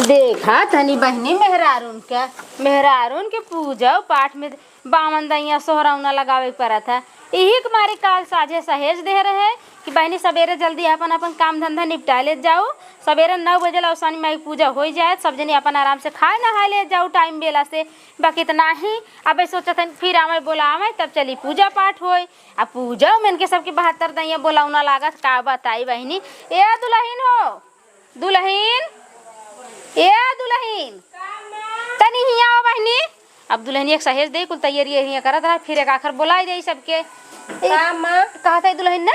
देखा तनी बहनी मेहरारून के पूजा पाठ में बामन दैया सोहरौना लगावे पड़ा था। यही के मारे काल साझे सहेज दे रहे कि बहनी सवेरे जल्दी अपन अपन काम धंधा निपटा ले जाओ। सवेरे 9 बजे लौसानी माई पूजा हो जाए, सब जनी अपन आराम से खाए नहा ले जाओ टाइम बेला से। बाकी इतना ही अब सोचत फिर आवे बोलावे तब चली पूजा पाठ होए। अब पूजा में के सबके 72 दैया बोलावना लागत का बताई बहनी। ए दुल्हन तनी हिया आओ बहनी। अब दुल्हन एक सहेज दे कुल तैयारी हिया करत रहा, फिर एक आखिर बुलाई दे सबके। कहा था दुल्हन ना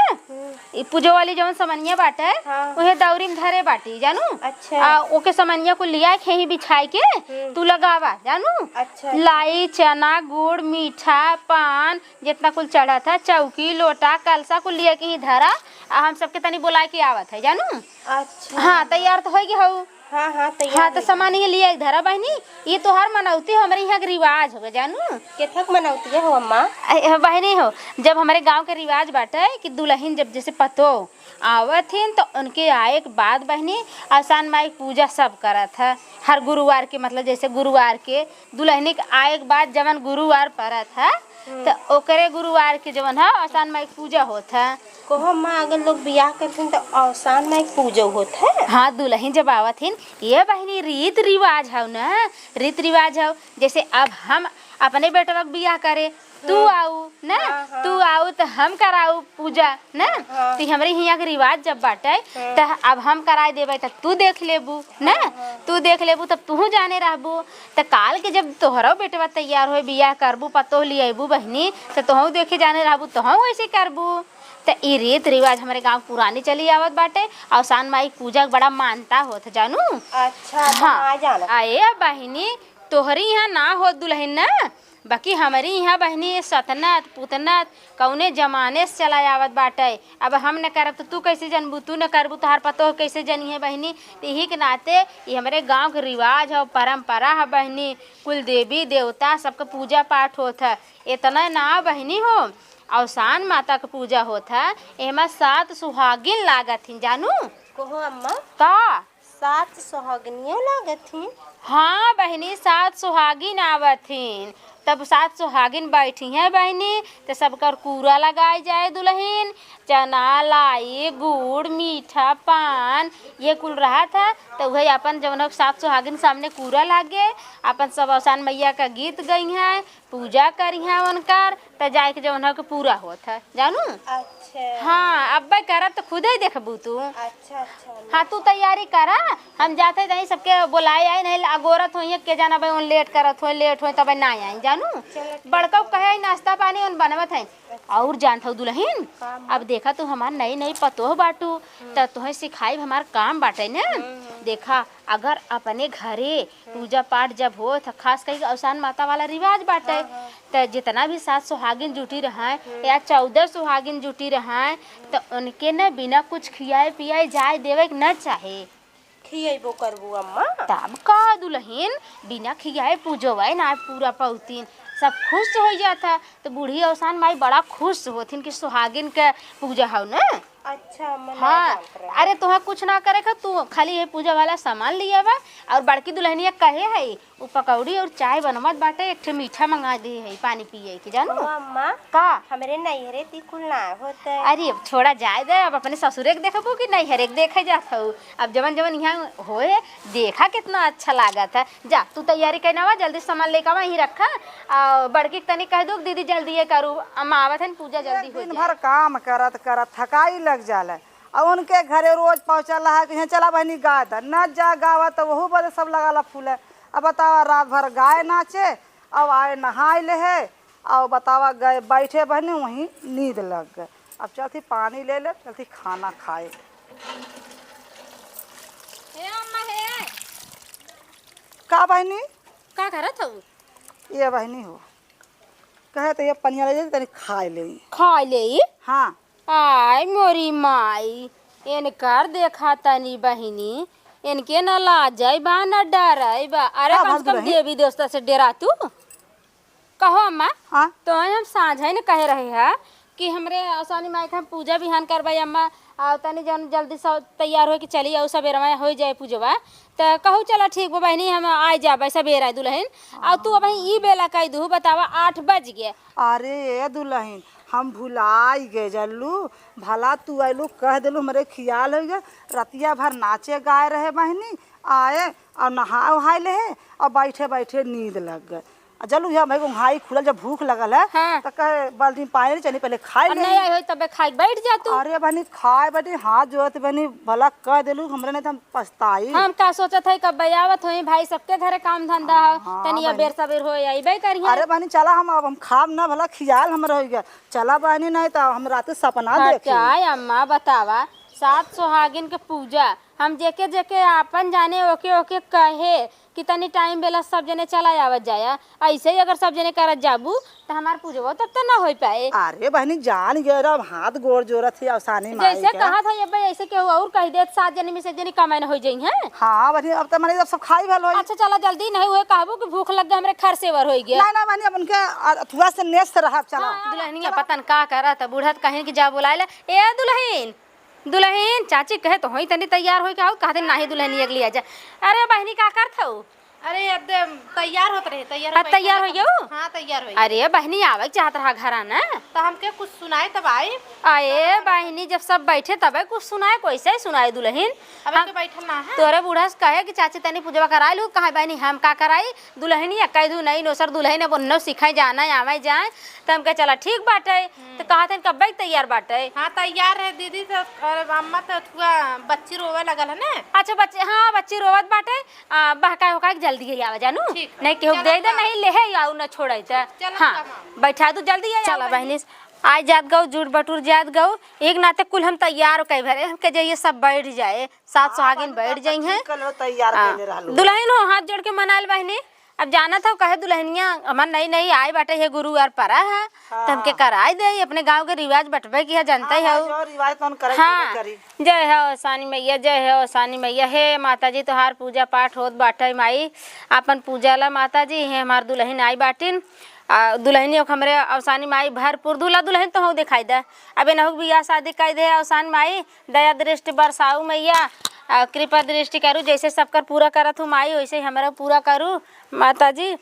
ई पूजा वाली जवन समनिया बाटे उहे दौरी में धरे बाटी जानू। अच्छा। ओके समनिया को लिया खेही बिछाई के तू लगावा जानू। अच्छा। लाई चना गुड़ मीठा पान जितना कुल चढ़ा था चौकी लोटा कलसा कुल लिया के ही धरा। हम सबके तनी बुला के आवत है जानू। अच्छा। हाँ तैयार तो होगी हऊ। हाँ तैयार। हाँ तो सामान ये लिया धरा बहनी। ये तो हर मनौती हमारे यहाँ के रिवाज हो गए जानू। केथक मनौती हो अम्मा? बहनी हो जब हमारे गांव के रिवाज बाटे कि दुल्हन जब जैसे पतो आवत हिन तो उनके आए के बाद बहनी आसान माई पूजा सब करत है। हर गुरुवार के मतलब जैसे गुरुवार के दुल्हनी के आए के बाद जवन गुरुवार पड़त है तो ओकरे गुरुवार के जवन है आसान माई पूजा होत है। कोहो माँ अगर लोग बियाह करते तो आसान माई पूजा होत है। हाँ दुल्हन जब आवत हिन ये बहनी रीत रिवाज है ना, रीत रिवाज है। जैसे अब हम अपने बेटवा के बियाह करे तू आऊ ना। तू आऊ तो हम कराऊ पूजा ना। तो हमारे यहाँ के रिवाज जब बाटे तो अब हम कराए देवे तो तू देख लेबू ना। तू देख लेबू तब तू जाने रहबू। तो काल के जब तोहरो बेटवा तैयार हो बियाह करबू पतो ले अबू बहनी तो तोहू देखे जाने रहबू तोहू वैसे करबू। तो ये रीत रिवाज हमारे गांव पुरानी चली आवत बाटे। आसान माई पूजा बड़ा मानता होत जानू। अच्छा। हाँ जाना आए बहनी तोहरी यहाँ ना हो दुल्हन ना, बाकी हमारी यहाँ बहनी सतनत पुतनत कौने जमाने से चला आवत बाटे। अब हम न करब तो तू कैसे जनबू, तू न करबू तो हर पतो कैसे जनी है बहनी। यही के नाते ये हमारे गांव के रिवाज है परंपरा है बहनी। कुल देवी देवता सबका पूजा पाठ होता है। इतना ना बहनी हो अवसान माता का पूजा होता है। एमा 7 सुहागिन लागत हिन जानू। कोहो अम्मा का 7 सुहागिनियां लागत थी? हाँ बहनी 7 सुहागिन आवत हिन। तब 7 सुहागिन बैठी हैं बहनी तो सबकर कूरा लगाई जाए दुल्हन। चना लाई गुड़ मीठा पान ये कुल रहा था। तो वही अपन जब 7 सुहागिन सामने कूरा लागे अपन सब आसान मैया का गीत गई हैं पूजा करी हैं उनकर तो जाए के जब के पूरा होता है जानू। अच्छा। हाँ अब करा तो खुद ही देखबू तू। अच्छा। हाँ तू तैयारी करा हम जाते नहीं सबके बुलाए आई नहीं अगोरत हो के जाना भाई लेट करत हो लेट हो तब ना आई जानू। बड़का कहे नाश्ता पानी उन बनवत है। और जानत हो दुल्हन अब देखा तू हमार नई नई पतोह बाटू तो तुहे सिखाई हमार काम बाटे ना। देखा अगर अपने घरे पूजा पाठ जब हो तो खास करके आसान माता वाला रिवाज बाटे तो जितना भी 7 सुहागिन जुटी रहा या 14 सुहागिन जुटी रहा तो उनके न बिना कुछ खियाए पियाए जाए देवे न चाहे। खियेबो करबू अम्मा? तब का दुल्हन बिना खियाए पूजवाए ना पूरा पौतीन सब खुश हो जाता। तो बूढ़ी आसान माई बड़ा खुश होथिन कि सुहागिन के पूजा हो ना। अच्छा अम्मा। हाँ अरे तुहे कुछ ना करे का तू खाली ये पूजा वाला सामान लिया बा। और बड़की दुल्हनिया कहे है वो पकौड़ी और चाय बनवत बाटे एक ठे मीठा मंगा दे है पानी पिए की जानू। अम्मा का हमरे नैहरे ती कुल ना होता। अरे छोड़ा जाए दे अब अपने ससुरे के देखबू कि नैहरे के देखे जात हूँ। अब जवन जवन यहाँ होए देखा कितना अच्छा लागत है। जा तू तैयारी करना जल्दी सामान लेकर आवा यहीं रखा। और बड़की तनी कह दो दीदी जल्दी ये करूँ अम्मा आवत है पूजा जल्दी हो दिन भर काम करत करत थकाई लग जाला और उनके घरे रोज पहुँचल है कि चला बहनी गाय द न जा गावा तो वहू बदे सब लगाला फूल है। अब बतावा रात भर गाय नाचे अब आए नहाए ले है और बतावा गए बैठे बहनी वहीं नींद लग गए। अब चलती पानी ले ले चलती खाना खाए। का बहनी का करत हो? ये बहनी हो कहे तो ये पनिया ले तनी खाए ले। खा ले? हाँ। आय मोरी माई इनकर देखा तनी बहिनी इनके न लाजय बा न डराई बा। अरे कम से कम देवी देवता से डरा तू कहो अम्मा। हाँ तो हम साझा ही न कहे रहे हैं कि हमरे आसानी माई हम पूजा बिहान करवाई अम्मा आ तनी जन जल्दी से तैयार हो कि चली आऊ सवेरा हो जाए पूजवा तो कहू चला ठीक बा बहनी हम आ जाबे सवेरा दुल्हन आ तू अब ई बेला कह दू बतावा 8 बज गए। अरे ए दुल्हन हम भुलाई गए जल्लू भला तू आयलू कह दिलू हमारे खियाल हो गया रतिया भर नाचे गाए रहे बहनी आए और नहा उहाए ले और बैठे बैठे नींद लग गए जल्लू यहाँ भाई हाई खुलल जब भूख लगल है हाँ। तो कहे बाल्टी पानी नहीं चली पहले खाए ले नहीं आई हो तबे खाई बैठ जा तू। अरे बहनी खाए बैठे हाथ जोत बहनी भला कह दिलू हमरे नहीं तो हम पछताई हम का सोचत है कब आवत होई भाई सबके घरे काम धंधा हो तनी बेर सवेर हो आईबे करिए। अरे बहनी चला हम खाब ना भला खियाल हमर हो गया चला बहनी नहीं तो हम रात सपना देखे क्या अम्मा बतावा 7 सुहागिन के पूजा हम जेके जेके आपन जाने ओके ओके कहे कि तनी टाइम बेला सब जने चला आवत जाया ऐसे ही अगर सब जने करत जाबू तो हमार पूजवा तब तो ना हो पाए। अरे बहनी जान गए अब हाथ गोड़ जोरत है आसानी माई जैसे कहा था ये भाई ऐसे केहू और कह दे 7 जने में से जने कमाई हो जाई हैं। हाँ बहनी अब तो मैंने जब सब खाई भल होई अच्छा चला जल्दी नहीं हुए कहबो कि भूख लग गए हमरे खर सेवर हो गया। नहीं ना बहनी अब उनके अथुआ से नेस रहा चला दुल्हनिया पतन का करत बूढ़त कहीं कि जा बुलाए ए दुल्हन दुल्हन चाची कहे तो होई तनी तैयार होई के आओ कहते नहीं दुल्हनिया के लिए जा। अरे बहनी का करत हो? अरे एकदम तैयार होत रहे तैयार हो गयो? हाँ तैयार हो। अरे बहनी आवे चाहत रहा घर आना तो हमके कुछ सुनाए तब आए। आए बहनी जब सब बैठे तबे कुछ सुनाए कैसे सुनाए दुल्हन अब के बैठल ना है तोरे बूढ़ा से कहे कि चाची तनी पूजवा कराई लू कहा बहनी हम का कराई दुल्हनी कह दू नहीं नोसर दुल्हन अब उन्नो सिखाई जाना आवे जाए तो हम कहे चला ठीक बाटे तो कहते कब तैयार बाटे। हाँ तैयार है दीदी तो अम्मा तो बच्ची रोवे लगल है ना। अच्छा बच्चे हाँ बच्ची रोवत बाटे बहका होका जल्दी आवा जानू नहीं केहू दे दे नहीं ले आऊ न छोड़े हाँ बैठा दू जल्दी चला बहनी आज जात गऊ जुड़ बटूर जात गऊ एक नाते कुल हम तैयार कई भरे हमके जाइए सब बैठ जाए 7 सुहागिन बैठ जाई हैं दुल्हन हो हाथ जोड़ के मनाल बहनी अब जाना था कहे दुल्हनिया हमार नई नई आए बाटे है गुरुवार परा है तो हमके कराई दे अपने गांव के रिवाज बटबे की है जानते है हाँ जय हो सानी मैया जय हो सानी मैया हे माता जी तोहार पूजा पाठ होत बाटे माई अपन पूजा ला माता जी है हमार दुल्हन आई बाटिन दुल्हनी हमरे अवसानी माई भरपूर दूल्हा दुल्हन तो हो दिखाई दे अबे न हो बियाह शादी कर दे अवसान माई दया दृष्टि बरसाऊ मैया कृपा दृष्टि करूँ जैसे सबकर पूरा करत हूँ माई वैसे ही हमारा पूरा करूँ माता जी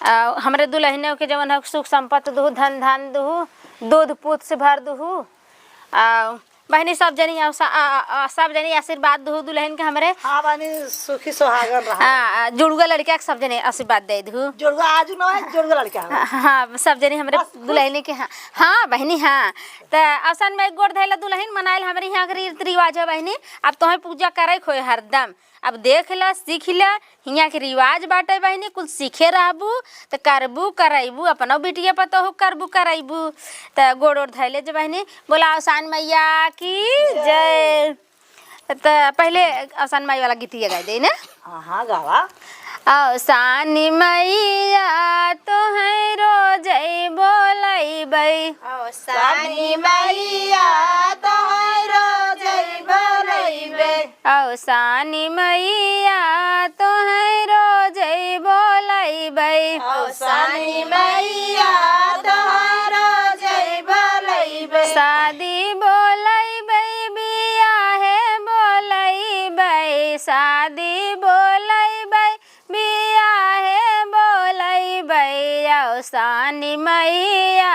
हमारे दुल्हन के जवन सुख संपत्ति दू धन धान दू दूध पूत से भर दू बहनी सब जनी सब जनी आशीर्वाद दू दुल्हन के हमरे हाँ बहनी सुखी सुहागन रहा जुड़ुआ लड़का के सब जने आशीर्वाद दे दू जुड़वा आज ना जुड़वा लड़का हाँ सब जने हमरे दुल्हन के हाँ बहनी हाँ तो अवसान में गोड़ धैला दुल्हन मनाइल हमारे यहाँ के रीति रिवाज है बहनी अब तुम्हें पूजा करे खोए हरदम अब देख ला सीख ला हियाँ के रिवाज बाटे बहनी कुल सीखे रहबू तो करबू करबू अपनो बिटिया पतो हो करबू करबू तो गोड़ ओड़ धैले जो बहनी बोला अवसान मैया की जय तो पहले अवसान माई वाला गीतिया गा दे ना। हाँ गावा अवसानी मैया तो है रोज बोलैबै अवसानी मैया तो है रोज बोलैबै अवसानी मैया तो है रोज बोलैबै अवसानी मैया तो है रोज बोलैबै शादी बोलैबै बियाहे बोलैबै शादी बोलैबै बियाहे बोलैबै अवसानी मैया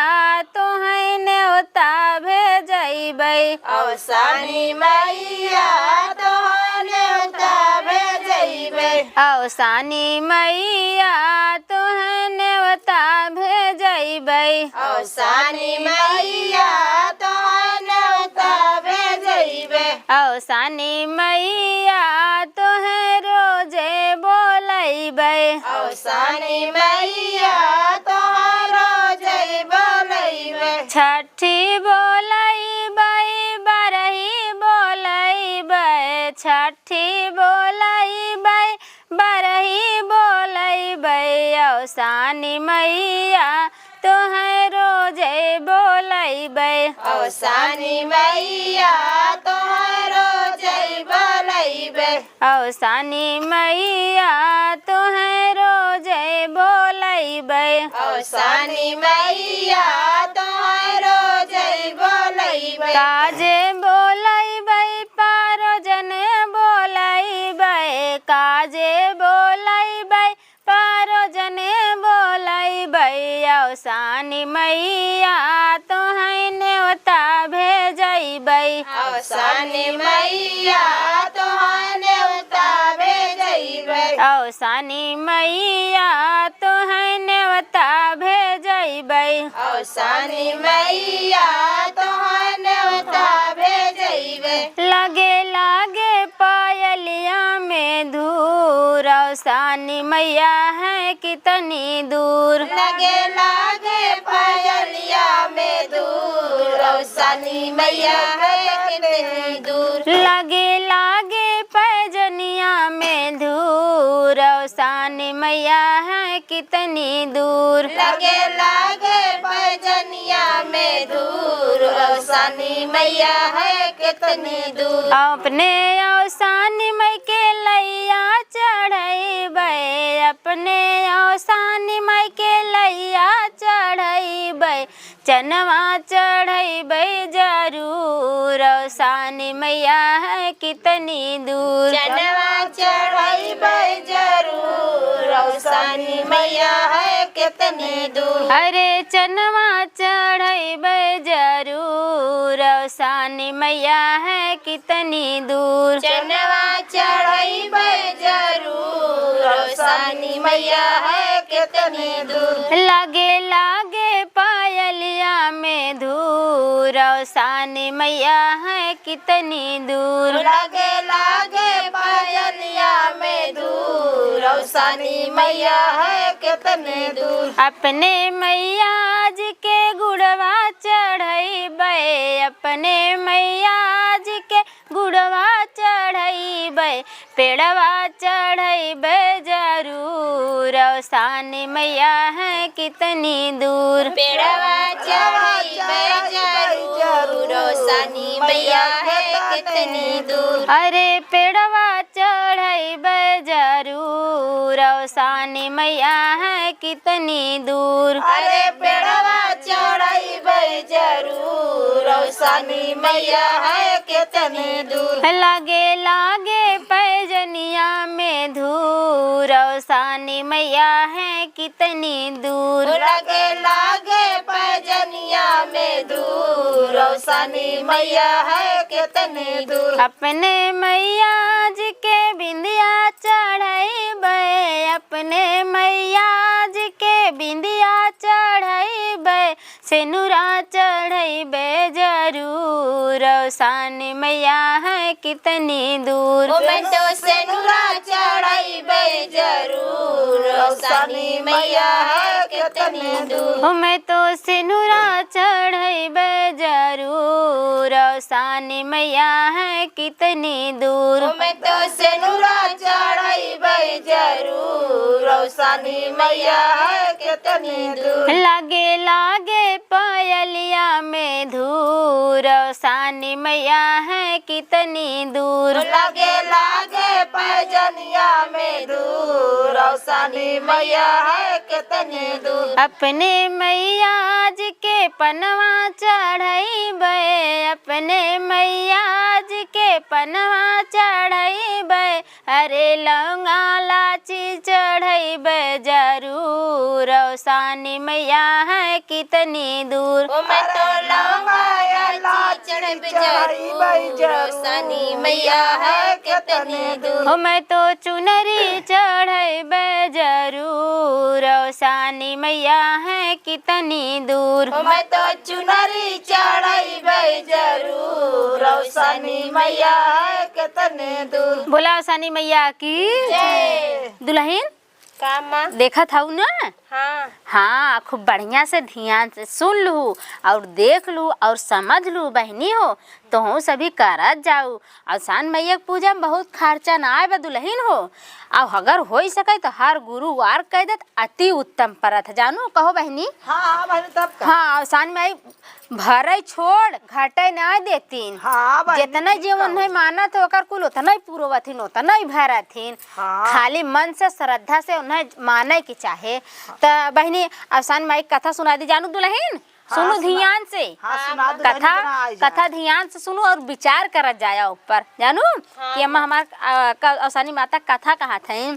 तोहै न्योता भेजैबै अवसानी मैया तो है न्योता भेजैबै अवसानी मैया तोहै न्योता भेजैबै अवसानी मैया तो है न्योता भेजैबै अवसानी मैया तोहै रोजे बोलैबै अवसानी मैया तो है रोज बोलैबै छठी बोलैबै बरही बोलैबै छठी बोलैबै बरही बोलैबै अवसानी मैया तोहै रोजे बोलैबै अवसानी मैया तो है रोज बोलैबै अवसानी मैया तोहै रोजे बोलैबै अवसानी मैया तो है रोज बोलैबै काजे बोलै काजे बोलैबै परोजने बोलैबै औसानी मैया तोहै नेवता भेजैबै औसानी मैया तोहर नेवता भेजैबै औसानी मैया तोहै नेवता भेजैबै औसानी मैया तोहर नेवता भेजैबै लगे लागे पायलिया में धूर औसानी मैया है कितनी दूर लगे लागे पायलिया में दूर औसानी मैया है कितनी दूर लगे लागे पैजनिया में धूर औसानी मैया है कितनी दूर लगे लागे पैजनिया में दूर औसानी मैया है कितनी दूर अपने औसानी मई के लैया चढ़ैबै अपने औसानी मई के लैया चढ़ैबै चनवा चढ़ैबै जरूर औसानी मैया है कितनी दूर चनवा चढ़ैबै जरूर औसानी मैया है कितनी दूर अरे चनवा चढ़ैबै जरूर औसानी मैया है कितनी दूर चनवा चढ़ैबै जरूर औसानी मैया है कितनी दूर लगे लागे पायलिया में धूर औसानी मैया है कितनी दूर लगे लागे पायलिया में दूर औसानी मैया है कितनी दूर अपने मैया जी के गुड़वा चढ़ैबै अपने मैया जी के गुड़वा चढ़ैबै पेड़वा चढ़ैबै जरूर औसानी मैया है कितनी दूर पेड़वा चढ़ैबै जरूर औसानी मैया है कितनी दूर अरे पेड़वा चढ़ैबै जरूर औसानी मैया है कितनी दूर अरे पेड़वा चढ़ैबै जरूर औसानी मैया है कितनी दूर लगे लागे पैजनिया में धूर औसानी मैया है कितनी दूर लगे लागे पैजनिया में दूर औसानी मैया है कितनी दूर अपने मैया जी के बिंदिया चढ़ैबै अपने मैया जी के बिंदिया चढ़ैबै सेनुरा चढ़ैबै जरूर औसानी मैया है कितनी दूर मैं तो सेनुरा चढ़ैबै जरूर औसानी मैया है कितनी दूर मैं तो सेनुरा चढ़ैबै जरूर औसानी मैया है कितनी दूर मैं तो सेनुरा चढ़ैबै जरूर औसानी मैया है कितनी दूर लागे लागे पायलिया में धूर औसानी मैया है कितनी दूर लगे लागे पैजनिया में दूर औसानी मैया है कितनी दूर अपने मैया जी के पनवा चढ़ैबै अपने मैया जी के पनवा चढ़ैबै अरे लौंगा लाची चढ़ैबै जरूर औसानी मैया है कितनी दूर मैं तो लौंगा चढ़ैबै जरूर औसानी मैया है कितनी दूर मैं तो चुनरी चढ़ैबै जरूर औसानी मैया है कितनी दूर मैं तो चुनरी चढ़ैबै जरूर औसानी मैया है कितनी दूर बोला औसानी मैया की जय। दुल्हन का माँ देखा था ना हाँ हाँ खूब बढ़िया से ध्यान से सुन लू और देख लू और समझ लू बहनी हो तो हूँ सभी करत जाऊ औसान मैया के पूजा में बहुत खर्चा ना आए बा दुल्हन हो और अगर हो सके तो हर गुरुवार कह देत अति उत्तम परत जानू कहो बहनी हाँ बहनी तब का हाँ औसान में भरे छोड़ घटे ना देतीन हाँ बहनी जितना जीवन नहीं मानत हो ओकर कुल उतना ही पूर्वथिन उतना ही भरथिन हाँ। खाली मन से श्रद्धा से उन्हें माने के चाहे तो बहनी अवसान माई कथा सुना दी जानू दुल्हन सुनो ध्यान से। हाँ सुना दो बहनी, कथा जना आई जाए। कथा ध्यान से सुनो और विचार करत जाया ऊपर जानू कि अम्मा हमार औसानी माता कथा कहत है।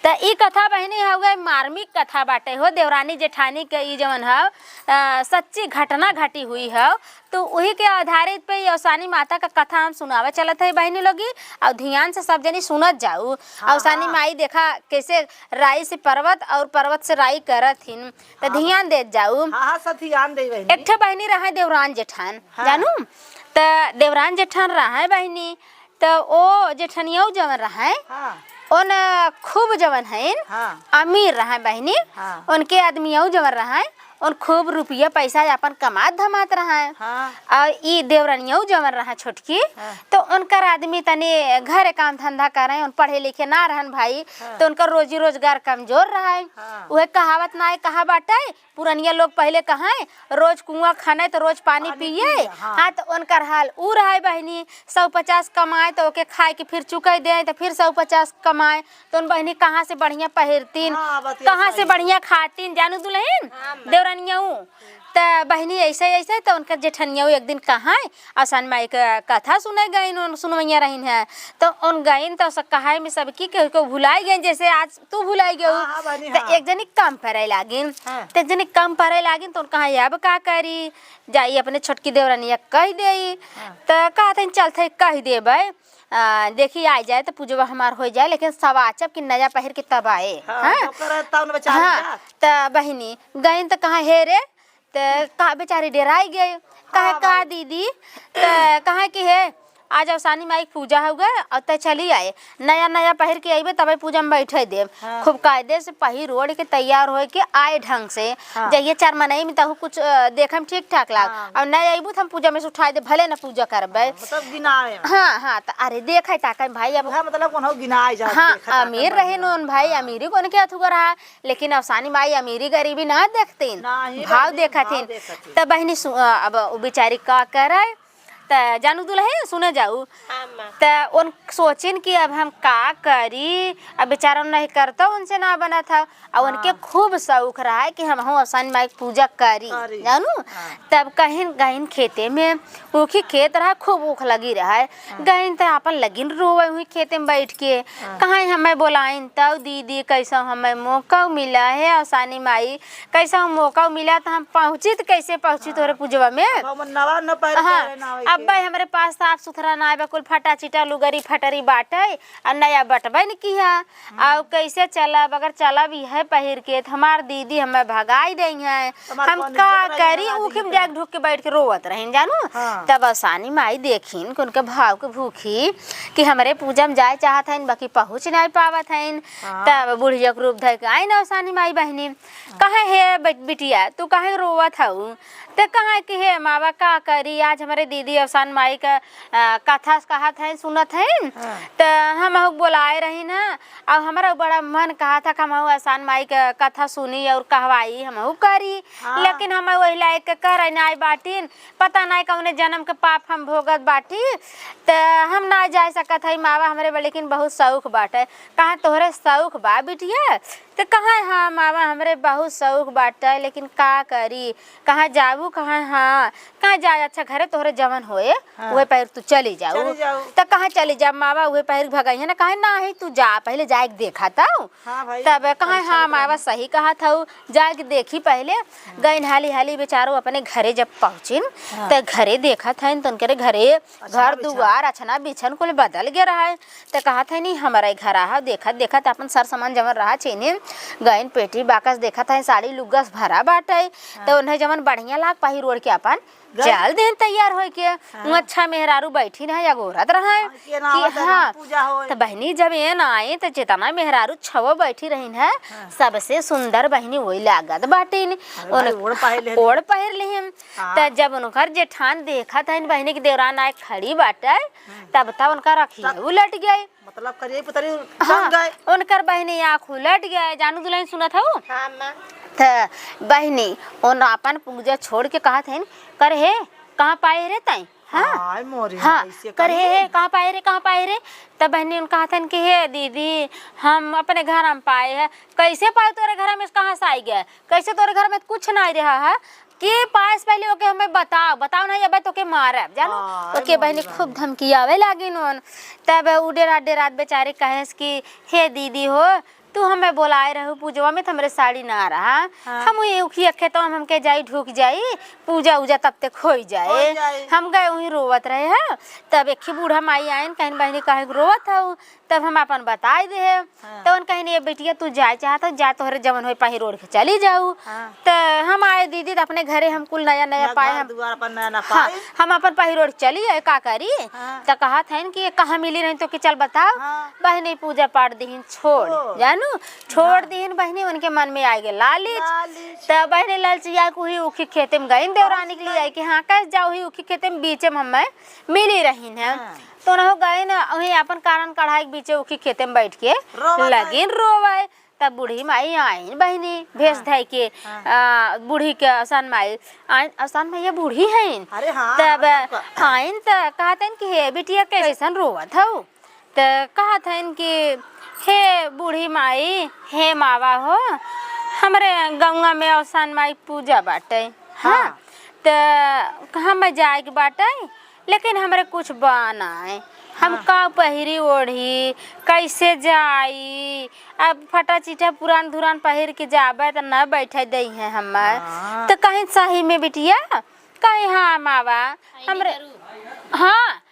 त ई कथा बहनी हवे मार्मिक कथा बाटे हो, देवरानी जेठानी के ई जवन है सच्ची घटना घटी हुई है। तो वही के आधारित पे औसानी माता का कथा हम सुनावे चलत है बहनी लोगी। और ध्यान से सब जनी सुनत जाऊ। औसानी माई देखा कैसे राई से पर्वत और पर्वत से राई करत हिन, तो ध्यान देत जाऊ। हाँ हाँ सब ध्यान दे बहनी। एक ठे बहनी रहा देवरान जेठान जानू। त देवरान जेठान रहा बहनी, तो ओ जेठनिया जवन रहा हाँ उन खूब जवन है हाँ अमीर रहा बहनी। हाँ। उनके आदमियों जवन रहा उन खूब रुपया पैसा अपन कमात धमात रहा है। हाँ और ई देवरानियों जवन रहा छोटकी, तो उनकर आदमी तने घर काम धंधा कर रहे हैं, उन पढ़े लिखे ना रहन भाई। तो उनका रोजी रोजगार कमजोर रहा है। वह कहावत ना है कहा बाटा है, पुरानिया लोग पहले कहा है रोज कुआं खाना तो रोज पानी पिए। हाँ तो उनकर हाल ऊ रहा है बहनी। 150 कमाए तो ओके खाए के फिर चुकाई दे, तो फिर 150 कमाए तो उन बहनी कहाँ से बढ़िया पहिरतीन, कहाँ से बढ़िया खातीन जानू दुल्हन देवरानियाऊ। त बहनी ऐसे ऐसे तो उनका जेठनिया एक दिन कहा है आसान माई का कथा सुने गईन, सुनवैया रहीन है। तो उन गईन तो सब कहा में सबकी को भुलाई गई, जैसे आज तू भुलाई गई। तो एक जनी कम परे लागिन, तो एक जनी कम परे लागिन तो कहा अब का करी जाई अपने छोटकी देवरानिया कह दे। तो कहते चलते कह देबै देखी आ जाए तो पूजवा हमार हो जाए, लेकिन सवाचब की नया पहिर के तब आए। हाँ तो बहनी गईन तो कहा हे रे, तो कहा बेचारी डेराई गए। कहे का दीदी, तो कहा कि है आज औसानी माई पूजा हो गए और तय चली आए नया नया पहिर के अबे तब पूजा में बैठे देव। खूब कायदे से पहिर ओढ़ के तैयार हो के आए ढंग से। जाइए 4 महीने में तहु कुछ देखे में ठीक ठाक लाग। और नया अबू हम पूजा में से उठाए दे भले ना पूजा करबे। हाँ हाँ तो अरे देखे ताका भाई अब मतलब कौन हो गिना जा। हाँ अमीर रहे नोन भाई, अमीरी को क्या थुआ रहा, लेकिन औसानी माई अमीरी गरीबी ना देखती भाव देखतीन। तो बहनी अब बेचारी का करे त जानू दुल्हे सुने जाऊ। तो उन सोचिन कि अब हम का करी, अब बेचारा नहीं करता उनसे ना बना था। और उनके खूब शौक रहा है कि हम औसानी माई पूजा करी जानू। तब कहीं गईन खेते में ऊखी खेत रहा, खूब ऊख लगी रहा है। गईन तो अपन लगिन रोवे हुई खेते में बैठ के। कहाँ हमें बोलाइन तब दीदी कैसा हमें मौका मिला है औसानी माई, कैसा मौका मिला तो हम पहुँची तो कैसे पहुँची तोरे पूजवा में। हाँ अब भाई हमारे पास साफ सुथरा ना है, कुल फटा चिटा लुगरी फटरी बाटे और नया बटबे न किया। और कैसे चला अगर चला भी है पहिर के तो हमार दीदी हमें भगाई दें है, हम का करी ऊखी में जाके ढुक के बैठ के रोवत रहें जानू। तब औसानी माई देखीन कि उनके भाव के भूखी कि हमारे पूजा में जाए चाहत है बाकी पहुँच नहीं पावत है। तब बुढ़िया के रूप धर के आई ना औसानी माई बहनी, कहे हे बिटिया तू कहे रोवत हूँ, तो कहा कि हे मावा का करी आज हमारे दीदी औसान माई का कथा कहत है सुनत है। तो हम बोलाए रही ना और हमारा बड़ा मन कहा था कि हम औसान माई का कथा सुनी और कहवाई हम करी। लेकिन हम वही लायक कर ना बाटिन, पता नहीं कौने जन्म के पाप हम भोगत बाटी। तो हम ना जा सकत है मावा हमारे, लेकिन बहुत शौक बाटे। कहा तोहरे शौक बा बिटिया, तो कहाँ हाँ मावा हमरे बहुत शौक बाटे, लेकिन का करी कहाँ जाबू कहाँ हाँ कहाँ जाए। अच्छा घरे तोहरे जवन होए वह पैर तू चली जाऊ। तो कहाँ चली जा मावा वह पैर भगाई है ना, कहे ना ही तू जा पहले जाए देखा था। तब कहाँ हाँ मावा सही कहा था, जाके देखी पहले। गई हाली हाली बेचारो अपने घरे जब पहुँचिन तो घरे देखा था तो उनके घरे घर दुआर अछना बिछन कुल बदल गया रहा है। तो कहा था नहीं हमारा घर आ देखा देखा तो अपन सर सामान जमन रहा चीनी गईन पेटी बाकस देखा था साड़ी लुगस भरा बाटे। तो उन्हें जमन बढ़िया लाग पहिर ओढ़ के अपन चल देन तैयार हो के। अच्छा मेहरारू बैठी रहा या गोरत रहा कि हाँ। तो बहनी जब ये ना आई तो जितना मेहरारू छवो बैठी रही है सबसे सुंदर बहनी वही लागत बाटी ओढ़ पहिर ली। तो जब उनकर जेठान देखा था इन बहनी की देवरान आए खड़ी बाटे तब तब उनका रखिया उलट गए, मतलब करिए पुतरी गए उनकर बहनी आँख उलट गए जानू दुल्हन सुना था। तो बहनी उन अपन पूजा छोड़ के कहा थे कर हे कहाँ पाए रे तय हाँ हाय मोरी हाँ ऐसे करे हे कहाँ पाए रे कहाँ पाए रे। तब बहनी उन कहा था कि हे दीदी हम अपने घर में पाए हैं। कैसे पाए तोरे घर में, कहाँ से आई गए, कैसे तोरे घर में कुछ नहीं रहा है के पास पहले ओके हमें बताओ बताओ नहीं अब तो के मारब जानो। तो के बहनी खूब धमकियावे लागी नोन। तब उड़े रात बेचारे कहेस कि हे दीदी हो तू हमें बोलाए रहू पूजवा में तो हमरे साड़ी ना रहा। हम उखी अखे तो हमके जाई ढूक जाई पूजा उजा तब तक हो जाए। हम गए वहीं रोवत रहे हैं। तब एक बूढ़ा माई आइन कहन बहनी कहे रोवत हूँ। तब हम अपन बताए दे तो उन कहनी ये बेटिया तू जाए चाहता जा तोहरे जवन हो पाही रोड के चली जाऊ। तो हम आए दीदी तो अपने घरे हम कुल नया नया पाए हम हाँ हम अपन पाही रोड चली आए का करी। तो कहा था कि ये कहाँ मिली रही तो कि चल बताओ। बहनी पूजा पाठ दीन छोड़ जानू छोड़ दीन बहनी उनके मन में आ गए लालच। तब बहनी लालचिया को ही उखी खेते में गई देवरानी के लिए आई कि हाँ कैसे जाओ ही उखी खेते में बीचे में हमें मिली रही है। तो न हो गए न वही अपन कारण कढ़ाई के बीचे उखी खेते में बैठ के लगिन रोवे। तब बूढ़ी माई आई बहनी भेस धाई के बूढ़ी के आसान माई आसान माई बूढ़ी है। तब आइन तो कहते कि हे बिटिया कैसन रोवत हूँ। तो कहते कि हे बूढ़ी माई हे मावा हो हमारे गौवा में आसान माई पूजा बाटे। हाँ तो हम जाए के बाटे लेकिन हमारे कुछ बना है हम का पहिरी ओढ़ी कैसे जाई। अब फटा चिटा पुरान धुरान पहिर के जाबे तो न बैठे दई है हमार। तो कहीं सही में बिटिया कहीं हाँ मावा हमरे हाँ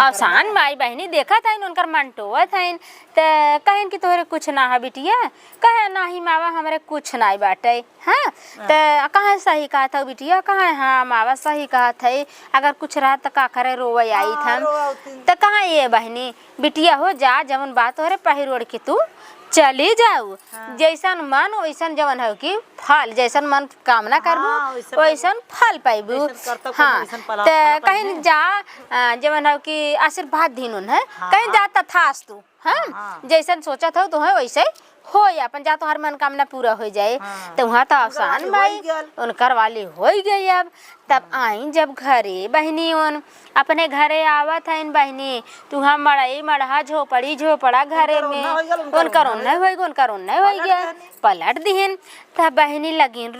आसान माई बहनी देखा था उनकर मंटोवा था। तो कहें कि तोहरे कुछ ना है बिटिया कहे ना ही मावा हमारे कुछ ना बाटे। हाँ तो कहाँ सही कहा था बिटिया कहाँ हाँ मावा सही कहा था अगर कुछ रहा तो का करे रोवे आई था। तो कहाँ ये बहनी बिटिया हो जा जवन बात हो रे पहिर ओढ़ के तू चली जाऊ। जैसन मन वैसन जवन है कि फल जैसन मन कामना करबू वैसन फल पाइबू। हाँ तो कहीं जा जवन है कि आशीर्वाद दीनुन है कहीं जा तथास तू। हाँ जैसन सोचा था तो है वैसे हो अपन जा तो हर मन कामना पूरा हो जाए। तो वहाँ तो आसान भाई उनकर वाली हो गई। अब तब आई जब घरे बहनी उन अपने घरे आवत है बहनी तू हम मड़ई मड़हा झोपड़ी झोपड़ा घरे में उनकर उन्ना हो गया पलट दीन। तब बहनी लगिन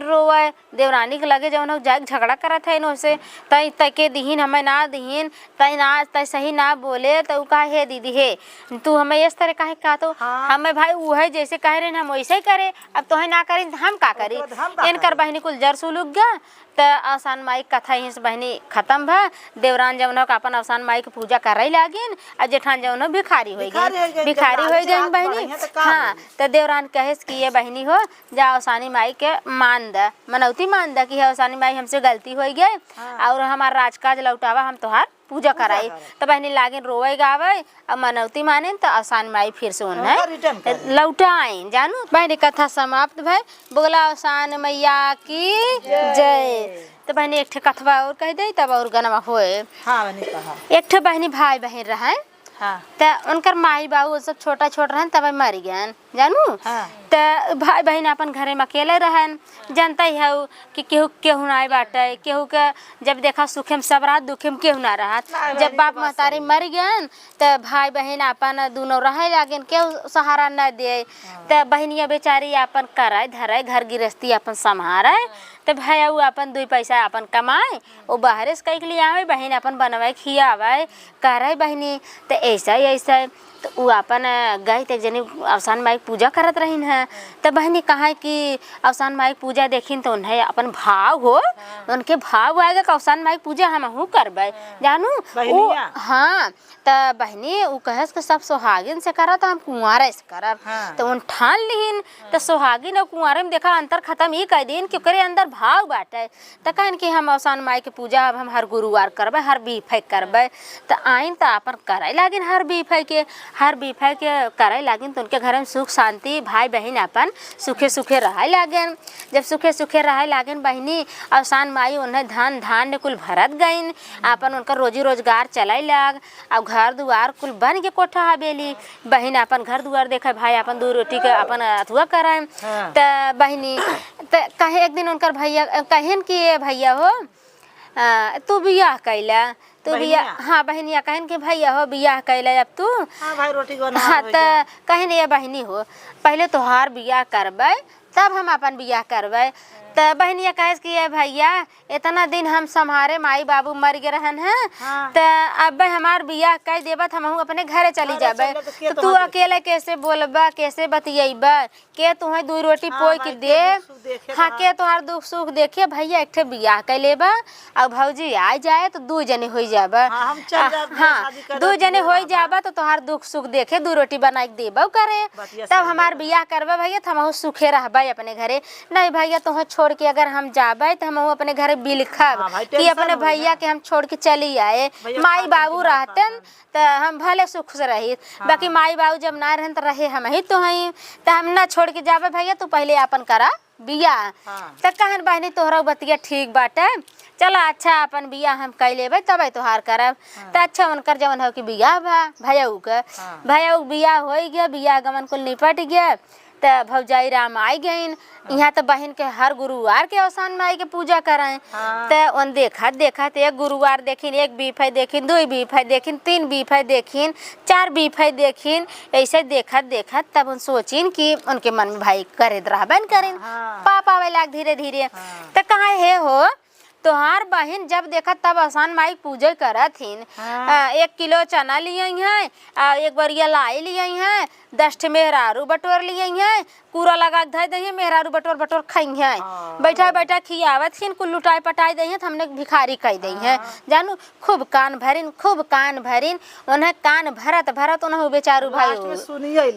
रोवे देवरानी के लगे जब जाग झगड़ा करत है उनसे तई तके दीन हमें ना दीन तई सही ना बोले तो कहा हे दीदी हे तू हमें इस तरह काहे कहा तो हमें भाई वो है जैसे कह रहे हम वैसे ही करे। अब तो है ना करी हम का करी इनकर बहनी कुल जर सुलूक गया। तो आसान माई कथा यहीं से बहनी खत्म भा। देवरान जवन अपन आसान माई के पूजा कर रही लागिन और जेठान जवन भिखारी हो गई बहनी। हाँ तो देवरान कहे कि ये बहनी हो जा आसानी माई के मान द मनौती मान द कि आसानी माई हमसे गलती हो गई और हमारा राजकाज लौटावा हम तोहार पूजा कराई। तो बहनी लागिन रोवे गावे अब मनौती माने तो आसान माई फिर से उन्हें लौटा आई जानू। बहनी कथा समाप्त भाई बोला आसान मैया की जय। तो बहनी एक ठे कथवा और कह दे तब और गनवा होए। एक ठे बहनी भाई बहन रहे तो उनकर माई बाबू सब छोटा छोटा रहन तब मर गए जानू। तो भाई बहन अपन घरे में अकेले रहन जानता ही है कि केहू ना बाटे केहू के जब देखा सुखे में सब रात दुखे में केहू ना रहा। जब बाप महतारी मर गए तो भाई बहन अपन दोनों रहे लागिन केहू सहारा न दे। तो बहनिया बेचारी अपन करे धरे घर गृहस्थी अपन संभारे। तो भाई वो अपन 2 पैसा अपन कमाए वो बाहर से कहीं लिए आवे बहन अपन बनवाए खियावे करे बहनी। तो ऐसा तो वो अपन गए थे जनी आसान माई पूजा करत रही है। तो बहनी कहा कि आसान माई पूजा देखिन तो उन्हें अपन भाव हो उनके भाव आएगा कि आसान माई पूजा हम हूँ करबे जानू। हाँ तो बहनी वो कहे कि सब सोहागिन से करा तो हम कुंवारे से करब। तो उन ठान लिहिन तो सोहागिन और कुंवारे में देखा अंतर खत्म ही कर दिन क्योंकि अंदर भाव बाटे। तो कहन कि हम आसान माई के पूजा अब हम हर गुरुवार करबे हर बीफे करबे। तो आइन तो अपन करे लागिन हर बीफे के हर बीफा के करे लागिन तो उनके घर में सुख शांति भाई बहन अपन सुखे सुखे रहे लागन। जब सुखे सुखे रहे लागन बहनी अवसान माई उन्हें धन धान्य कुल भरत गईन अपन उनका रोजी रोजगार चलाई लाग। अब घर दुआर कुल बन के कोठा हवेली बहन अपन घर दुआर देखा भाई अपन दू रोटी के अपन अथुआ कराए। त बहनी त कहे एक दिन उनकर भैया कहन कि भैया हो तू बियाह कैला तू बियाह। हाँ बहनिया कहन के भैया हो बियाह कैला अब तू। हाँ भाई रोटी बना। हाँ त कहन ये बहनी हो पहले तोहार बियाह करबै तब हम अपन बियाह करबै। त बहनिया कहे कि ये भैया इतना दिन हम सम्हारे माई बाबू मर गए रहन हैं। हाँ। त अब हमार बियाह कह देबत हम अपने घरे चली जाबे तो तू अकेले कैसे बोलबा कैसे बतियेबा के तुम्हें दू रोटी पोई के दे। हाँ के तोहार दुख सुख देखे भैया एक ठे बियाह कर लेबा और भौजी आ जाए तो दू जने हो जाबा। हाँ दू जने हो जाबा तो तोहार दुख सुख देखे दू रोटी बना के देबा करे तब हमार बियाह करबा भैया तो हम सुखे रहबा अपने घरे। नहीं भैया तुह छोड़ के अगर हम जाबे तो हम अपने घरे बिलखब कि अपने भैया के हम छोड़ के चली आए। माई बाबू रहतन तो हम भले सुख से रही बाकी माई बाबू जब ना रहन तो रहे हम ही तो हई तो हम ना छोड़ के जाबे भैया तू पहले अपन करा बियाह। तो कहन बहनी तोहरा बतिया ठीक बाटे चलो अच्छा अपन बियाह हम कह लेबे तब तोहार करब। तो अच्छा उनकर जवन हो कि बियाह बा भैया के भैया बियाह हो गया बियाह गमन कुल निपट गया। तो भौजाई राम आई गईन यहाँ तो बहन के हर गुरुवार के अवसान माई के पूजा कराएं। तो उन देखत देखत एक गुरुवार देखिन एक बीफाई देखिन दो बीफाई देखिन तीन बीफाई देखिन चार बीफाई देखिन ऐसे देखत देखत तब उन सोचिन कि उनके मन में भाई करे रहबन करें पाप आवे लाग धीरे धीरे। तो कहाँ है हो तोहार बहन जब देखा तब आसान माई पूजा करत हिन। 1 किलो चना लिए हैं एक बरिया लाई लिए हैं 10 मेहरारू बटोर लिए हैं कूड़ा लगा धर दही मेहरारू बटोर बटोर खाई हैं बैठा बैठा खियावत हिन कुल लुटाई पटाई दही तो हमने भिखारी कह दी हैं जानू खूब कान भरिन उन्हें कान भरत भरत उन्हें बेचारू भाई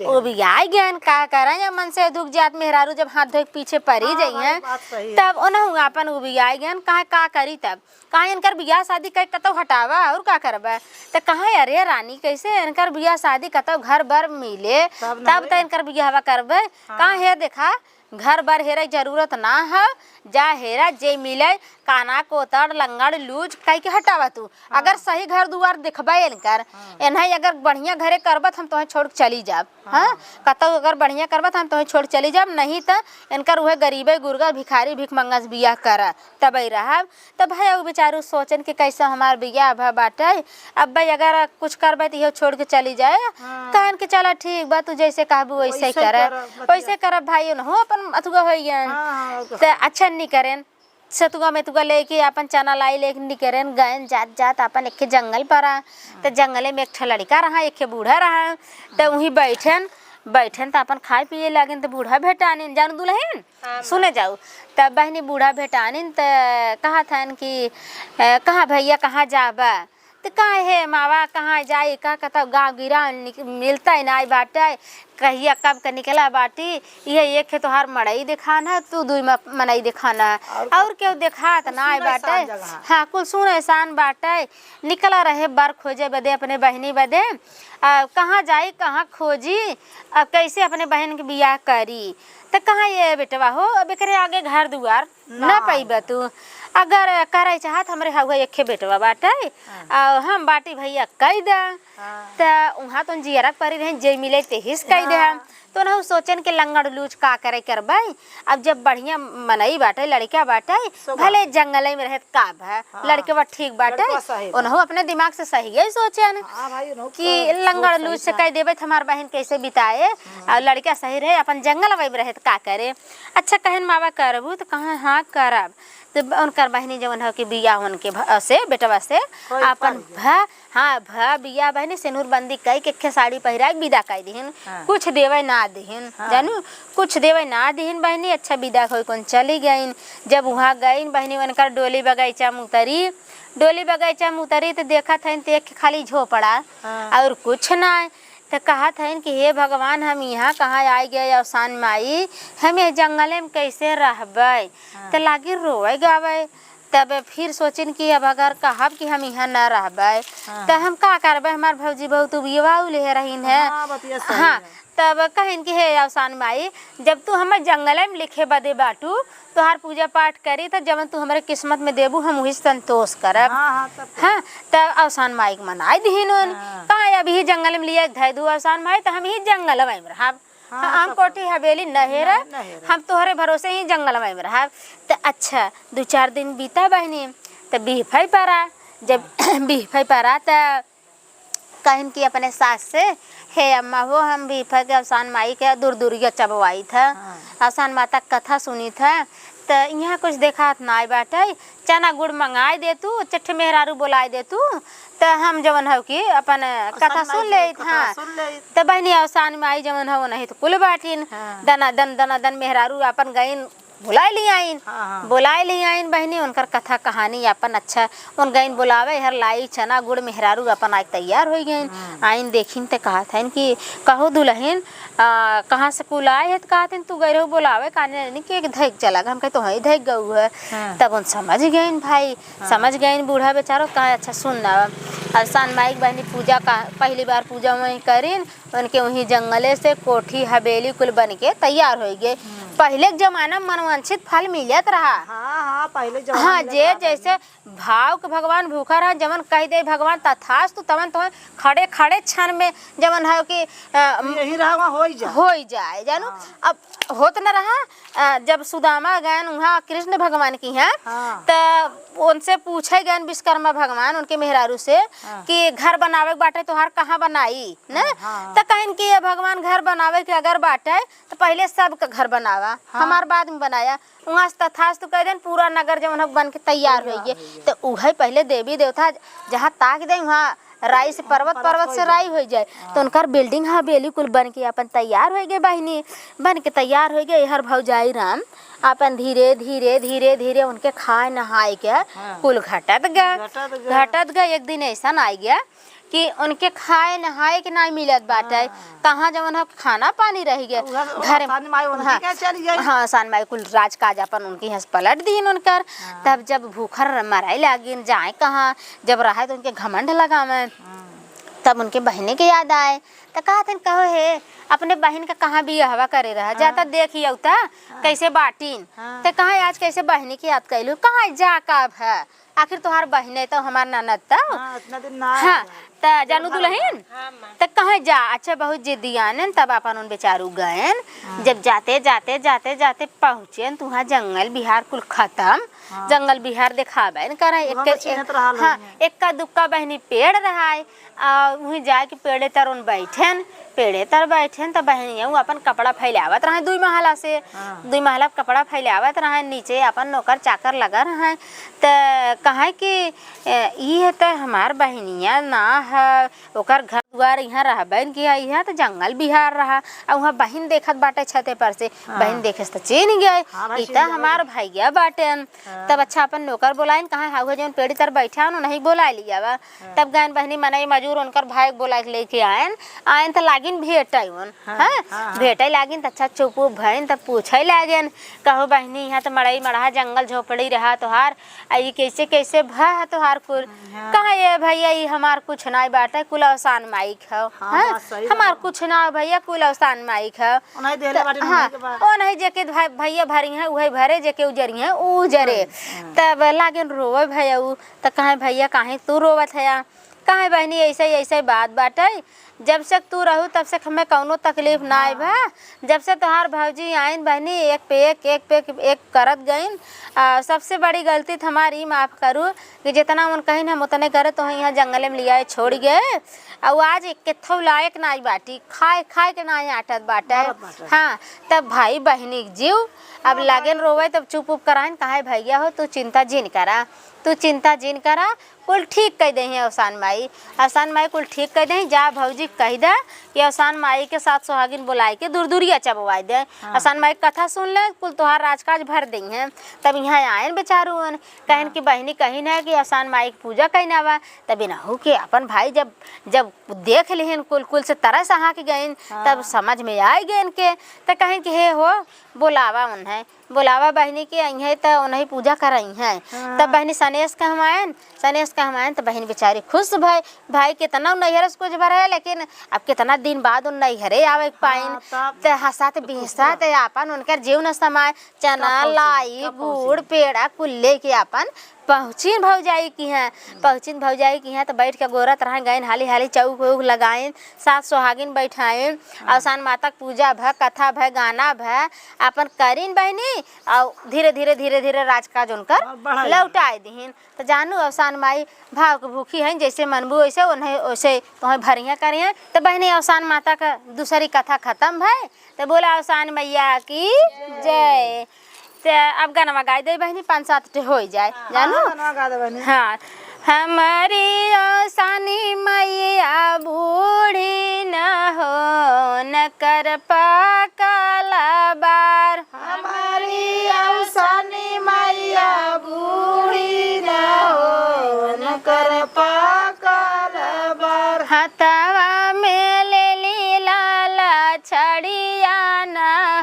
वो भी आ गए का करें मन से दुख जात मेहरारू जब हाथ धो पीछे पड़ी जाइए तब उन्हें अपन वो भी आ गए कहा का करी तब कहाँ इनकर बियाह शादी कई कतो हटावा और का करबा। तो कहाँ अरे रानी कैसे इनकर बियाह शादी कतो घर बर मिले तब तो इनकर बियाहवा करबे। कहाँ है देखा घर बर हेरे जरूरत ना है जा हेरा जे मिले काना कोतड़ लंगड़ लूज कह के हटावा तू। अगर सही घर दुआर देखबा इनकर इन्हें अगर बढ़िया घरे करबत हम तुम्हें छोड़ चली जाब। हाँ कतो अगर बढ़िया करबत हम तुम्हें छोड़ चली जाब नहीं तो इनकर वह गरीबे गुरगा भिखारी भिख मंगस बियाह कर तब रहब। तब भाई वो बेचारू सोचन के कैसे हमार बियाह भा बाटे अब भाई अगर कुछ करबे तो छोड़ के चली जाए कहन के चला ठीक बा तू जैसे कहबू वैसे वैसे करब भाई हो अपन अथुआ हो तो अच्छा नहीं करें सतुआ में तुआ लेके अपन चना लाई लेके निकरेन गए जात जात अपन एक जंगल पर तो जंगले में एक लड़का रहा एक बूढ़ा रहा तो वहीं बैठन तो अपन खाए पिए लगे तो बूढ़ा भेटानिन जानू दुल्हन सुने जाऊ। तब बहनी बूढ़ा भेटानिन तो कहा था कि कहाँ भैया कहाँ जाबा तो कहाँ है मावा कहाँ जाए का कहता गाँव गिरा मिलता है ना बाटे कहिया कब का निकला बाटी ये एक है तोहार मड़ई दिखाना तू दुई मनई दिखाना और क्यों देखा तो ना बाटे। हाँ कुल सुन एहसान बाटे निकला रहे बर खोजे बदे अपने बहनी बदे कहाँ जाई कहाँ खोजी अब कैसे अपने बहन के बियाह करी। तो कहाँ ये बेटवा हो अब एकरे आगे घर दुआर ना पैबा तू अगर करे चाहत हमरे हवा एक बेटवा बाटे हम बाटी भैया कह दा तो वहाँ तो जियरक परी रहे जे मिले ते हिस कह दे तो ना सोचन के लंगड़ लूच का करे करबे। अब जब बढ़िया मनई बाटे लड़का बाटे भले जंगल में रहत का भा लड़के बा ठीक बाटे उन्हों अपने दिमाग से सही है सोचन कि लंगड़ लूच से कह देबे हमार बहन कैसे बिताए और लड़का सही रहे अपन जंगल में रहत का करे। अच्छा कहन मावा करबू तो कहाँ हाँ करब तो उनकर बहनी जवन हो कि बिया उनके से बेटवा से अपन भा बिया बहनी सिंदूर बंदी कई के साड़ी पहिरा विदा कर दिहन कुछ देवे ना दिहन जानू कुछ देवे ना दिहन बहनी। अच्छा विदा हो कौन चली गईन जब वहाँ गईन बहनी उनकर डोली बगीचा मुतरी तो देखा था देख खाली झोपड़ा और कुछ ना तो कहा था कि हे भगवान हम यहाँ कहाँ आ गए अवसान माई हम ये जंगल में कैसे रहबे तो लागी रोवे गावे तब फिर सोचिन कि अब अगर कहब कि हम यहाँ न रहबै तो हम का करबै, हमार भौजी बहुत उबियवा ले रहीन है। हाँ, बतिया सही हाँ, है। तब कहिन कि हे अवसान माई, जब तू हमें जंगल में लिखे बदे बाटू तोहार पूजा पाठ करी तो जब तू हमारे किस्मत में देबू हम वही संतोष करब। हाँ, तब हाँ, तब अवसान माई के मनाई दीन कहाँ अभी जंगल में लिया धै दू अवसान माई तो हम ही जंगल में रहब। हम कोठी हवेली नहीं रह, हम तोहरे भरोसे ही जंगल में रहब। तो अच्छा 2-4 दिन बीता बहनी, तो बिहफई पड़ा। जब बिहफई पड़ा तो कहन कि अपने सास से, हे अम्मा हो हम भी फक अवसान माई के दूर दूरिया चबवाई था। अवसान माता कथा सुनी था तो यहाँ कुछ देखा ना बाटे, चना गुड़ मंगाई दे तू, चट्ठ मेहरारू बुलाई दे तू, तो हम जवन हो कि अपन कथा सुन ले। हाँ, तो बहनी अवसान माई जवन हो नहीं तो कुल बाटिन दना दन मेहरारू अपन गईन बुला ली आइन। बुलाए ली आइन बहनी, उनकर कथा कहानी अपन अच्छा उन गईन बुलावे हर लाई चना गुड़ मेहरारू अपन आज तैयार हो गईन। आइन देखिन तो कहा था कि कहो दुल्हन कहाँ से कुल आए है, तो कहा था तू गई रहो बुलावे काने नहीं कि धैक चला हम कहे तो वहीं धैक गऊ है। तब उन समझ गईन भाई, समझ गईन बूढ़ा बेचारो कहा अच्छा सुन ना। अवसान माई बहनी पूजा का पहली बार पूजा वहीं करीन, उनके वहीं जंगले से कोठी हवेली कुल बन के तैयार हो गए। पहले के जमाना में मनवांछित फल मिलत रहा। हाँ, पहले हाँ, जे जैसे भाव के भगवान भूखा रहा, जवन कह दे भगवान तथास्तु तवन तो खड़े खड़े क्षण में जवन है कि यही रहा हो जाए जानू। अब होत न रहा जब सुदामा गए वहाँ कृष्ण भगवान की हैं तो उनसे पूछे गए विश्वकर्मा भगवान उनके मेहरारू से कि घर बनावे बाटे तोहार कहाँ बनाई न। तो कहन कि भगवान घर बनावे के अगर बाटे तो पहले सबका घर बनावा, हमार बाद में बनाया। वहाँ से तथास्तु कह देन पूरा नगर जब बन के तैयार हो गए। तो वही पहले देवी देवता जहाँ ताक दे वहाँ राई से पर्वत से राई हो जाए। तो उनकर बिल्डिंग हवेली कुल बन के अपन तैयार हो गए बहनी, बन के तैयार हो गए। हर भौजाई राम अपन धीरे धीरे धीरे धीरे उनके खाए नहाए के कुल घटत गए। एक दिन ऐसा आ गया कि उनके खाए नहाए के नहीं मिलत बाटे, कहाँ जवन हो खाना पानी रह गया घर। हाँ, सान माई कुल राजकाज अपन उनके यहाँ पलट दीन उनकर। तब जब भूखर मराई लागिन जाए कहाँ, जब रहे तो उनके घमंड लगा में। तब उनके बहने के याद आए तो कहा था कहो हे अपने बहन का कहाँ भी हवा करे रहा जाता देखिए उता कैसे बाटीन। तो कहाँ आज कैसे बहनी की याद कैलू, कहाँ जा कब है आखिर तुहार बहने तो हमार ननद था। हाँ, तो जानू दुल्हन तो कहाँ जा। अच्छा बहुत जिद्दी आनन, तब अपन उन बेचारू गयन। जब जाते जाते जाते जाते पहुँचे तुहा जंगल बिहार कुल खत्म, जंगल बिहार दिखाबे कर एक दुक्का बहनी पेड़ रहा वहीं जाके पेड़े तर उन बैठन तो बहनिया अपन कपड़ा फैलावत रहे 2 महला से 2 महला कपड़ा फैलावत रहे, नीचे अपन नौकर चाकर लगा रहे। तो कहा कि ये तो हमार बहनिया ना है, ओकर घर द्वार यहाँ रहबन किया, यहाँ तो जंगल बिहार रहा। और वहाँ बहन देखत बाटे छते पर से, बहन देखे तो चीन गए इतना हमार भैया बाटन। तब अच्छा अपन नौकर बोलाइन कहाँ हाउ जौन पेड़ी तर बैठा नहीं बुला लिया बा। तब गए बहनी मनाई मजूर उनकर भाई बोला लेके आयन तो लागिन भेटन। हाँ, भेटे लागिन तो अच्छा चुप भैन तब पूछे लागिन कहो बहनी यहाँ तो मड़ई मड़ा जंगल झोपड़ी रहा तोहार आई कैसे कैसे भा तोहार कुल। कहा ये भैया ये हमार कुछ ना बाटे कुल अवसान माई खाओ। हाँ, हमार कुछ ना भैया कुल अवसान माई खाओ। हाँ, ओ नहीं जेके भैया भरी है वही भरे जेके उजरी है उजरे। तब लागिन रोवे भैया तो कहे भैया काहे तू रोवत है, कहे बहनी ऐसे बात बाटे जब से तू रहू तब से हमें कौनो तकलीफ ना आई बा। जब से तोहार भौजी आइन बहनी एक पे एक करत गईन। सबसे बड़ी गलती हमारी माफ़ करूँ कि जितना उन कहीं हम उतने करे तो यहाँ जंगल में लिया छोड़ गए। और आज केथो लायक ना बाटी खाए के ना आटत बाटे। हाँ, तब भाई बहनी जीव अब लागेन रोवे तब चुप कराइन कहे भैया हो तू चिंता जिन करा कुल ठीक कह दही अवसान माई। अवसान माई कुल ठीक कह दही। जा भौजी कह दे कि अवसान माई के साथ सुहागिन बुलाए के दूर दूरिया चबवाई दे। अवसान माई कथा सुन ले कुल तोहार राजकाज भर दी है। तब यहाँ आयन बेचारू कहन कि बहनी कही ना कि अवसान माई की पूजा कहना बा। तभी ना हो कि अपन भाई जब जब देख लिहन कुल कुल से तरस आहा के गईन तब समझ में आई गए इनके। तो कहें कि हे हो बुलावा उन्हें बुलावा बहनी के आई है तो उन्हें पूजा करई है। तब बहनी सनेश का हम आयन तो बहन बेचारी खुश भाई भाई कितना नैहर से कुछ भरे लेकिन अब कितना दिन बाद उन नैहरे आवे पाइन तो हंसात बिहसात अपन उनकर जीव न समाए चना लाई गुड़ पेड़ा कुल लेके अपन पहुँचिन भौजाई की हैं तो बैठ के गोरत रह गए हाली हाली चौक वौक लगाएं साथ सुहागिन बैठाएं अवसान माता के पूजा भ कथा भ गाना भ अपन करीन बहनी और धीरे धीरे राजकाज उनकर लौटाए दीन। तो जानू अवसान माई भाव के भूखी हैं जैसे मनबू वैसे उन्हें वैसे तुम्हें भरिया करिए। तो बहनी अवसान माता का दूसरी कथा खत्म है। तो बोला अवसान मैया की जय। अब गाना गा दे बहनी 5-7 हो जाए जानू। हाँ हमारी अवसानी मैया बूढ़ी न हो न कर पाकला बार। हमारी अवसानी मैया बूढ़ी न हो न कर पाकल बार। हथवा में ले ली लाला छड़िया न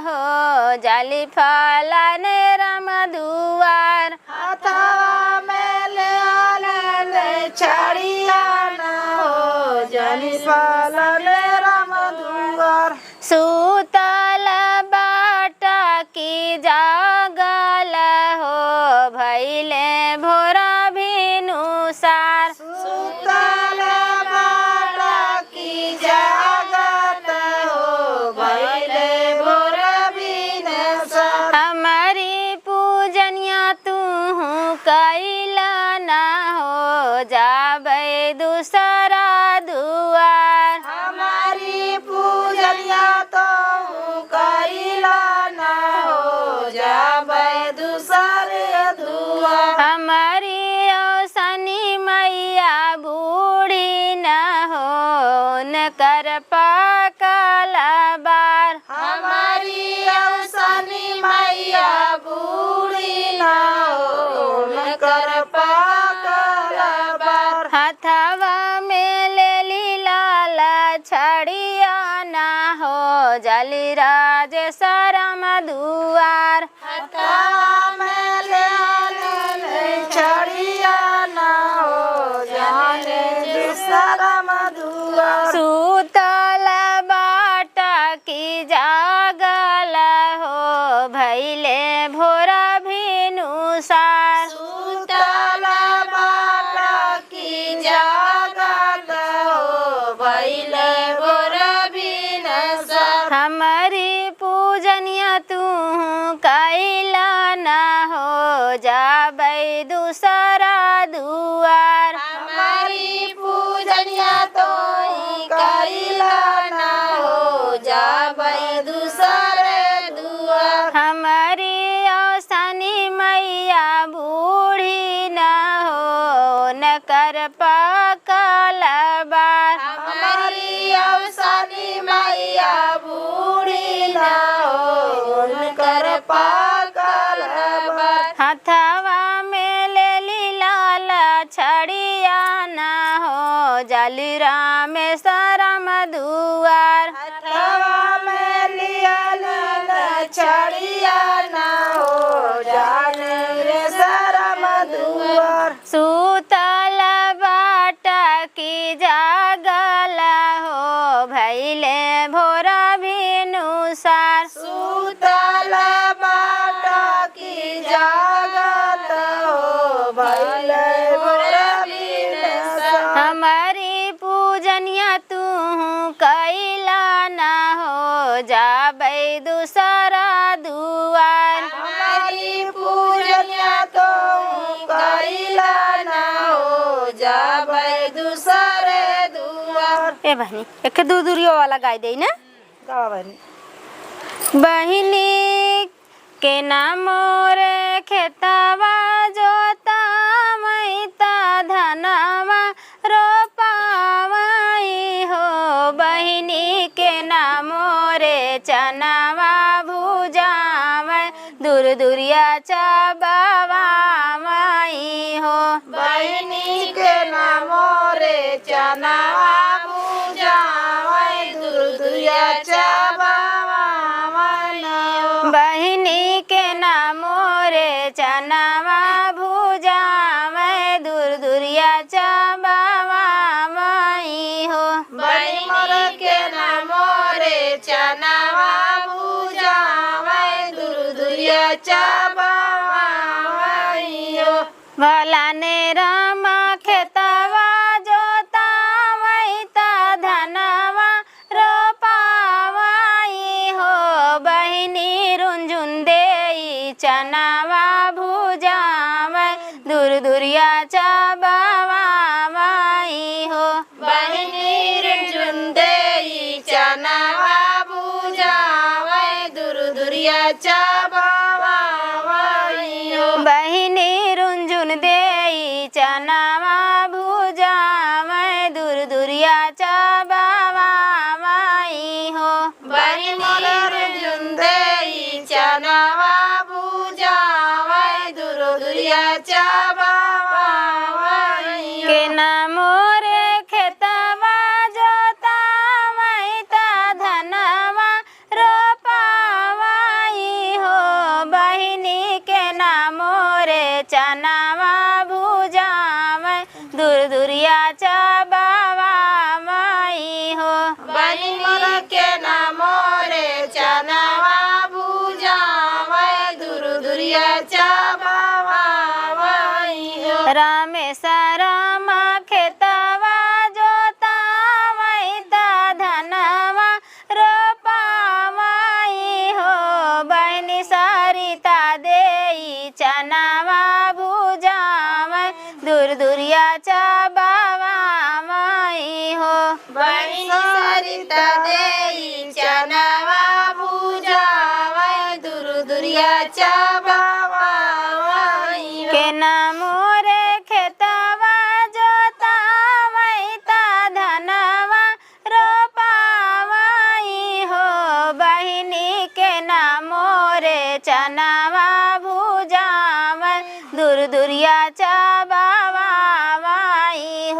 हो जाली फला ने राम दुआर। हथवा में ले छड़िया न हो जाली फला ने राम दुआर। सूतल बाटा की जागल हो भैले भोरा भिनुसार। सुतल बाटा की जागत हो भैले भोर बिनसार। हमारी पूजनिया तू कैला ना हो जाबे दूसरा दुआर। हमारी पूजनिया तो कैला ना हो जाबे दूसरे दुआर। हमारी अवसानी मैया बूढ़ी न हो न कर पाकला बार। हमारी अवसानी मैया बूढ़ी ना हो न कर पाकल बार। हथवा में ले ली लाला छड़िया ना हो जली राज सरम दुआर। हथवा में ले छड़िया ना हो जाने दूसरा मधुआ। सूतल बाटा की जागल हो भैले भोरा भिनुसार। सुतल बाटा की जागत हो भैले भोर बिनसार। हमारी पूजनिया तू कैला ना हो जाबे दूसरा दुआर। हमारी पूजनिया तो कैला ना हो जाबे दूसरे दुआर। हमारी अवसानी मैया बूढ़ी न हो न कर पाकला बार। हमारी अवसानी मैया बूढ़ी ना हो न कर पाकल बार। हथवा में ले ली लाला छड़िया ना हो जाली रामेश्वरम दुआर। हथवा में लिया छड़िया ना हो जाने रे शरम दुआर। सूतल बाटा की जागल हो भैले भोरा भिनुसार। सुतल बाटा की जागत हो भैले भोर बिनसार। हमारी पूजनिया तू कैला ना हो जाबे दूसरा दुआर। हमारी पूजनिया तो कैला ना हो जाबे दूसरे दुआर। ए बहनी एक दूरियो वाला गाय दे ना। गावा बहनी। बहनी के नाम रे खेतवा जोता मैता धन धनवा रोपावई हो बहिनी के नामो रे चनावा भुजावै दूर दूरिया चबावाई हो बहिनी के नामो रे चनावा भुजावै दूर दूरिया चबावाई हो बहिनी के नामो रे चनावा भुजावै दूर दूरिया चबावाई हो बहिनी के नामो रे चनावा भुजावै दूर दूरिया चबावाई हो भला ने रामा खेतवा जोतावै ता धनवा रोपावई हो बहिनी रुंझुन देई चनावा भुजावै दूर दूरिया चबावाई हो बहिनी रुंझुन देई चनावा भुजावै दूर दूरिया चबावाई हो बहिनी रुंझुन देई चनावा भुजावै दूर दूरिया चबावाई हो बहिनी रुंझुन देई चनावा भुजावै दूर दूरिया चबावाई हो के नामो रे खेतवा जोतावै ता धनवा रोपावई हो बहिनी के नामो रे चनावा भुजावै दूर दूरिया चबावाई हो बहिनी के नामो रे चनावा भुजावै दूर दूरिया चबावाई हो रामेश्वरमा खेतवा जोतावै ता धनवा रोपावई हो बहिनी सरिता देई चनावा भुजावै दूर दूरिया चबावाई हो बहिनी सरिता देई चनावा भुजावै दूर दूरिया चबावाई हो के नामो रे खेतवा जोतावै ता धनवा रोपावई हो बहिनी के नामो रे चनावा भुजावै दूर दूरिया चबावाई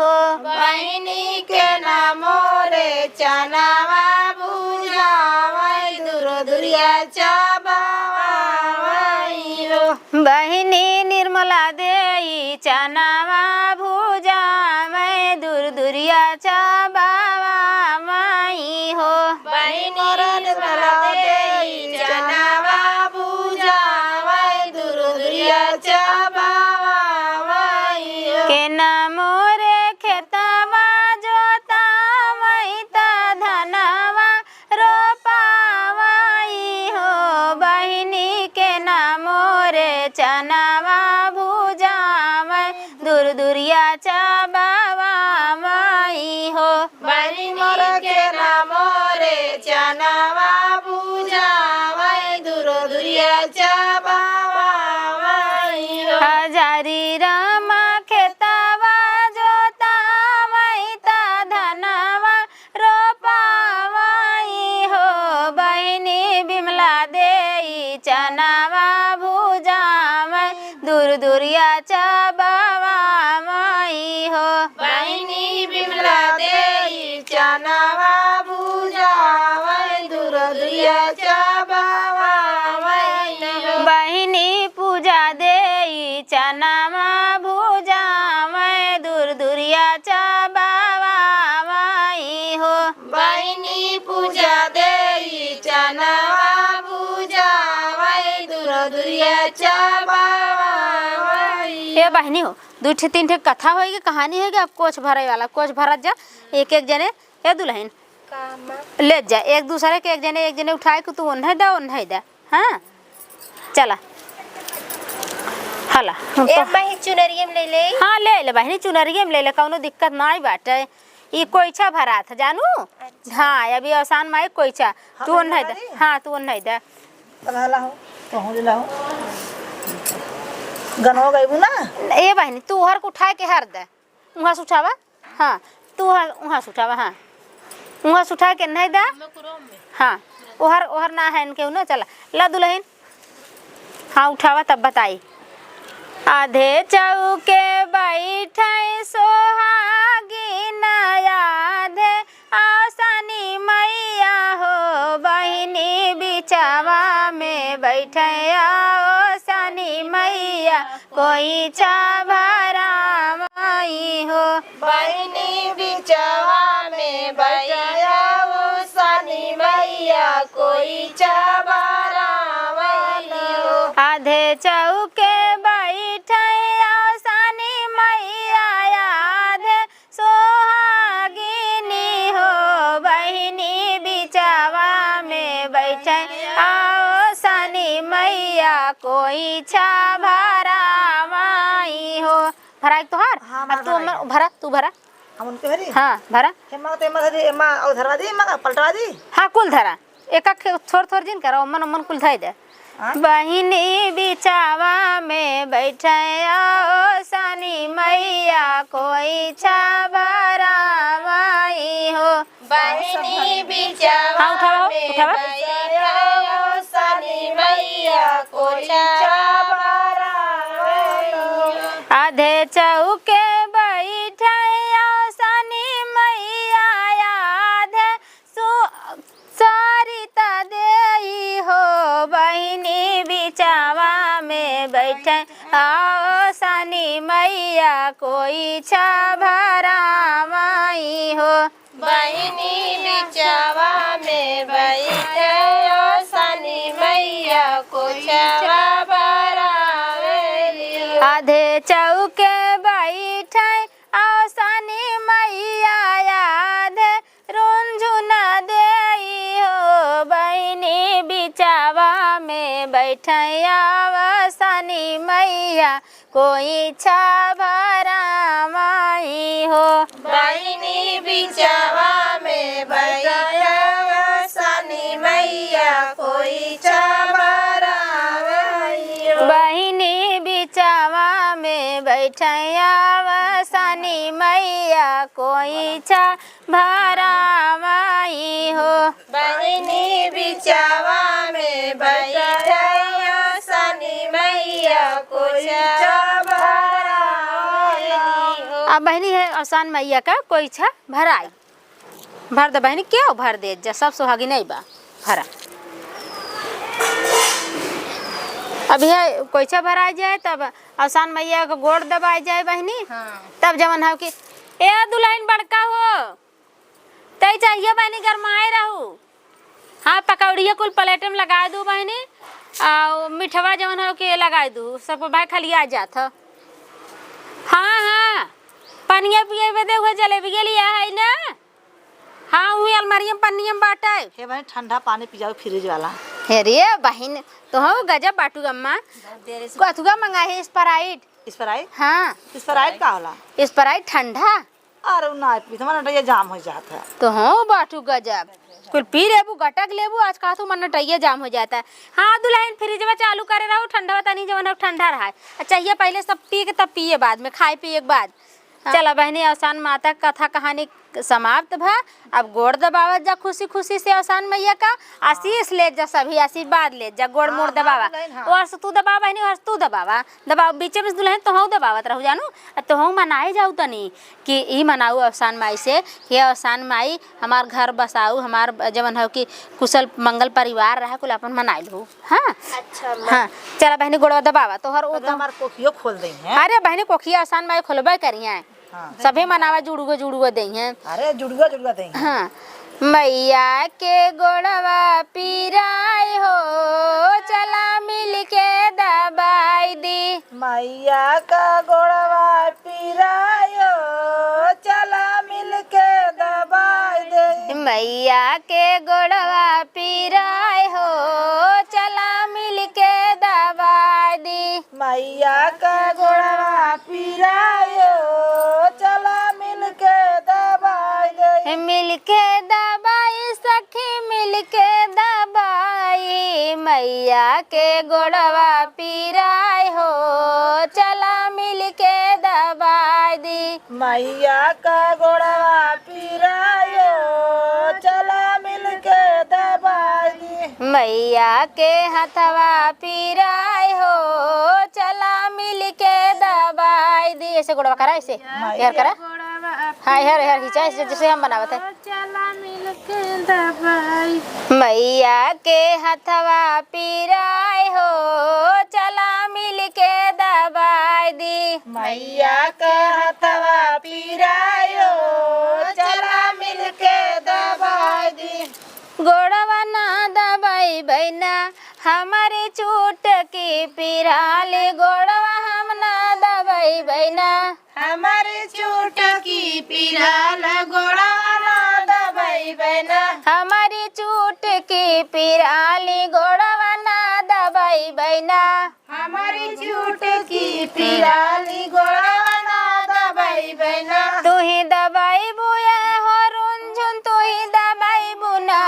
हो बहिनी के नामो रे चनावा भुजावै दूर दूरिया चबावाई हो बहिनी निर्मला देई चनावा भुजावै दूर दूरिया चबावाई हो बहिनी निर्मला देई चनावा भुजावै दूर दूरिया चबावाई हो के नामो रे खेतवा जोतावै ता धनवा रोपावई हो बहिनी के नामो रे चनावा भुजावै दूर दूरिया चबावाई हो बहिनी के नामो रे चनावा भुजावै दूर दूरिया चबावाई हो हजारी रामा खेतवा जोतावै ता धनवा रोपावई हो बहिनी बिमला देई चनावा भुजावै दूर दूरिया चबावाई हो बहिनी बिमला देई चनावा भुजावै दूर दूरिया चबावाई हो बहिनी पूजा देई चनावा भुजावै दूर दूरिया चबावाई हो बहिनी पूजा देई चनावा भुजावै दूर दूरिया चबावाई ए बहनी हो दू ठे तीन ठे कथा होगी कहानी होगी अब कोच भरे वाला कोच भरत जा एक एक जने ए दुल्हन ले जा एक दूसरे के एक जने उठाए के तू ओन्हे दे हाँ चला हला एक बहिनी चुनरिया में ले ले हाँ ले बहनी चुनरिया में ले ले कौनो दिक्कत ना बाटे ई कोइछा भरा था जानू हाँ अभी आसान माई कोइछा तू ओन्हे दे हाँ तू ओन्हे दे हला हो तो हो ला हो गन हो गई ना ए बहनी तू हर को उठाए के हर दे वहाँ से उठावा। हाँ तू वहाँ से उठावा। हाँ वहाँ से उठा के नहीं दा। हाँ ओहर ओहर ना है इनके ना। चला ला दुल्हन। हाँ उठावा तब बताई। आधे चौके बैठे सोहागिन आधे आसानी मैया हो बहिनी बिचावा में बैठे आसानी मैया कोई छाभरा माई हो बहिनी बिचवा में बैठा आसानी मैया कोई चबारा हो। आधे चौके बैठे आसानी मैया आधे सोहागिनी हो बहिनी बिचावा में बैठे आसानी मैया कोई छाभरा माई हो। भरा एक तोहार। हाँ, अब तू भरा। तू भरा। हम उनके भरी। हाँ भरा। हेमा तो हेमा धरी हेमा और धरवा दी हेमा का पलटवा दी। हाँ कुल धरा। एक थोड़ थोड़ जिन करो मन मन कुल धाई दे। बहिनी बिचावा में बैठे आसानी मैया कोई छाभरा माई हो बहिनी बिचवा हाँ उठावा में उठावा। बैठा आसानी मैया कोई चबारा हो। आधे चौके बैठे आसानी मैया आधे सरिता देई हो बहिनी बिचावा में बैठे आसानी मैया कोई छाभरा माई हो बहिनी बिचवा में बैठे आसानी मैया कोई चबारा हो। आधे चौके बैठे आसानी मैया आधे रुंझुना देई हो बहिनी बिचावा में बैठे आसानी मैया कोई छाभरा माई हो बहिनी बिचवा में बैठा आसानी मैया कोई चबारा हो। बहिनी बिचावा में बैठे आसानी मैया कोई छाभरा माई हो बहिनी बिचवा में बैठा आसानी मैया कोई चबारा हो। अब बहनी है आसान मैया का कोई छा भराई। भर दे बहनी क्या भर दे जा सब सुहागी नहीं बा भरा। अभी है कोई छा भराई जाए तब आसान मैया का गोड़ दबाई जाए बहनी। तब जवन है कि ए दुल्हन बड़का हो तई चाहिए बहनी गरमाए रहू। हाँ पकौड़िया कुल प्लेट में लगा दू बहनी और मिठवा जवन हो के लगा दू सब भाई खाली आ जात। हाँ हाँ पनिया पिए बदे हुए जलेबी के लिया है ना। हाँ हुई अलमारिया में पनिया में बाटा है। हे भाई ठंडा पानी पिजाओ फ्रिज वाला। हे रे बहन तो हो गजब बाटू अम्मा कथुआ मंगाए स्प्राइट। स्प्राइट। हाँ स्प्राइट का होला? स्प्राइट ठंडा। अरे ना पी तुम्हारा नटैया जाम हो जाता है। तो हो बाटू गजब कुल पी लेबू गटक लेबू आज का तो मन नटैया जाम हो जाता है। हाँ दुल्हन फ्रिज चालू करे रहो ठंडा तनी जवन ठंडा रहा चाहिए पहले सब पी के तब पिए बाद में खाए पिए के बाद। चला बहनी आसान माता कथा कहानी समाप्त भा। अब गोड़ दबावत जा खुशी खुशी से आसान मैया का आशीष ले जा सभी आशीर्वाद ले जा गोड़ मोड़ दबावा। और से तू दबा बहनी और तू दबावा दबाव बीच में दुल्हन तो हूँ दबावत रहू जानू तो हूँ मनाए जाऊ तनी कि ई मनाऊ आसान माई से कि आसान माई हमार घर बसाऊ हमार जवन हो कि कुशल मंगल परिवार रहा कुल अपन मनाई लू। हाँ अच्छा हाँ चला बहनी गोड़वा दबावा तोहर हमार कोखियो खोल दई है। अरे बहनी कोखिया आसान माई खोलबे करिए। हाँ। सभी मनावा जुड़ुगो दई हैं। अरे जुड़ुआ जुड़ुआ दई। हाँ मैया के गोड़वा पीराई हो चला मिल के दबाई दी। मैया का गोड़वा पीरायो चला मिल के दबाई दे। मैया के गोड़वा पीराई हो चला मिल के दबाई दी। मैया का गोड़वा पीरायो चला मिल के दबाई दे। मिल के दबाई सखी मिल के दबाई मैया के गोड़वा पीराई हो चला मिल के दबाई दी। मैया का गोड़वा पिरायो चला मिल के दबाई दी। मैया के हथवा पिराय हो चला मिल के दबाई दी। ऐसे गोड़वा करा, ऐसे यार करा, हाँ यार यार खींचा ऐसे जैसे हम बनावत है। चला मिल के दबाई। मैया के हथवा पिराय हो चला मिल के दबाई दी। मैया का हथवा पिरायो चला मिल के दबाई दी। गोड़वा ना दबाई बहना हमारे चोट की पिराल, गोड़वा हम ना दबाई बहना हमारे चोट की पिराल गोड़वा ना दबाई बहना। हमारी चोट की पिराली, गोड़वा ना दबाई बहना हमारी चोट की पिराली गोड़वा ना दबाई बहना। तू ही दबाई बुया हो रुंझुन, तू ही दबाई बुना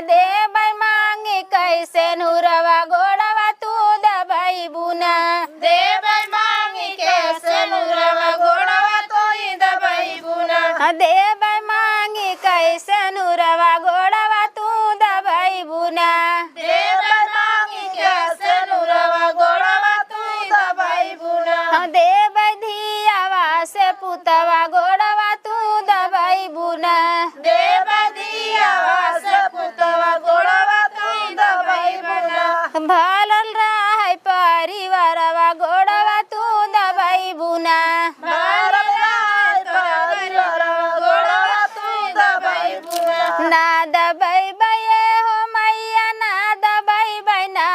दे बाई मांगे कैसे नूरवा, गोड़वा तू दबाई बुना दे भाई मांगी कैसे नूरवा गोड़वा तो ही दबाई बुना। दे बाई मांगे कैसे नूरवा, गोड़वा तू दबाई बुना दे भाई मांगी कैसे नूरवा गोड़वा तो ही दबाई बुना। दे बाई धियावा से पुतवा, गोड़वा तू दबाई बुना दे बदिया से पुतवा गोड़वा तो ही दबाई बुना। भलल रहा परिवारवा, गोड़वा तू दबाई बुना भारत राज परिवारवा गोड़वा तो ही दबाई बुना। ना दबाई बये हो मैया ना दबाई बना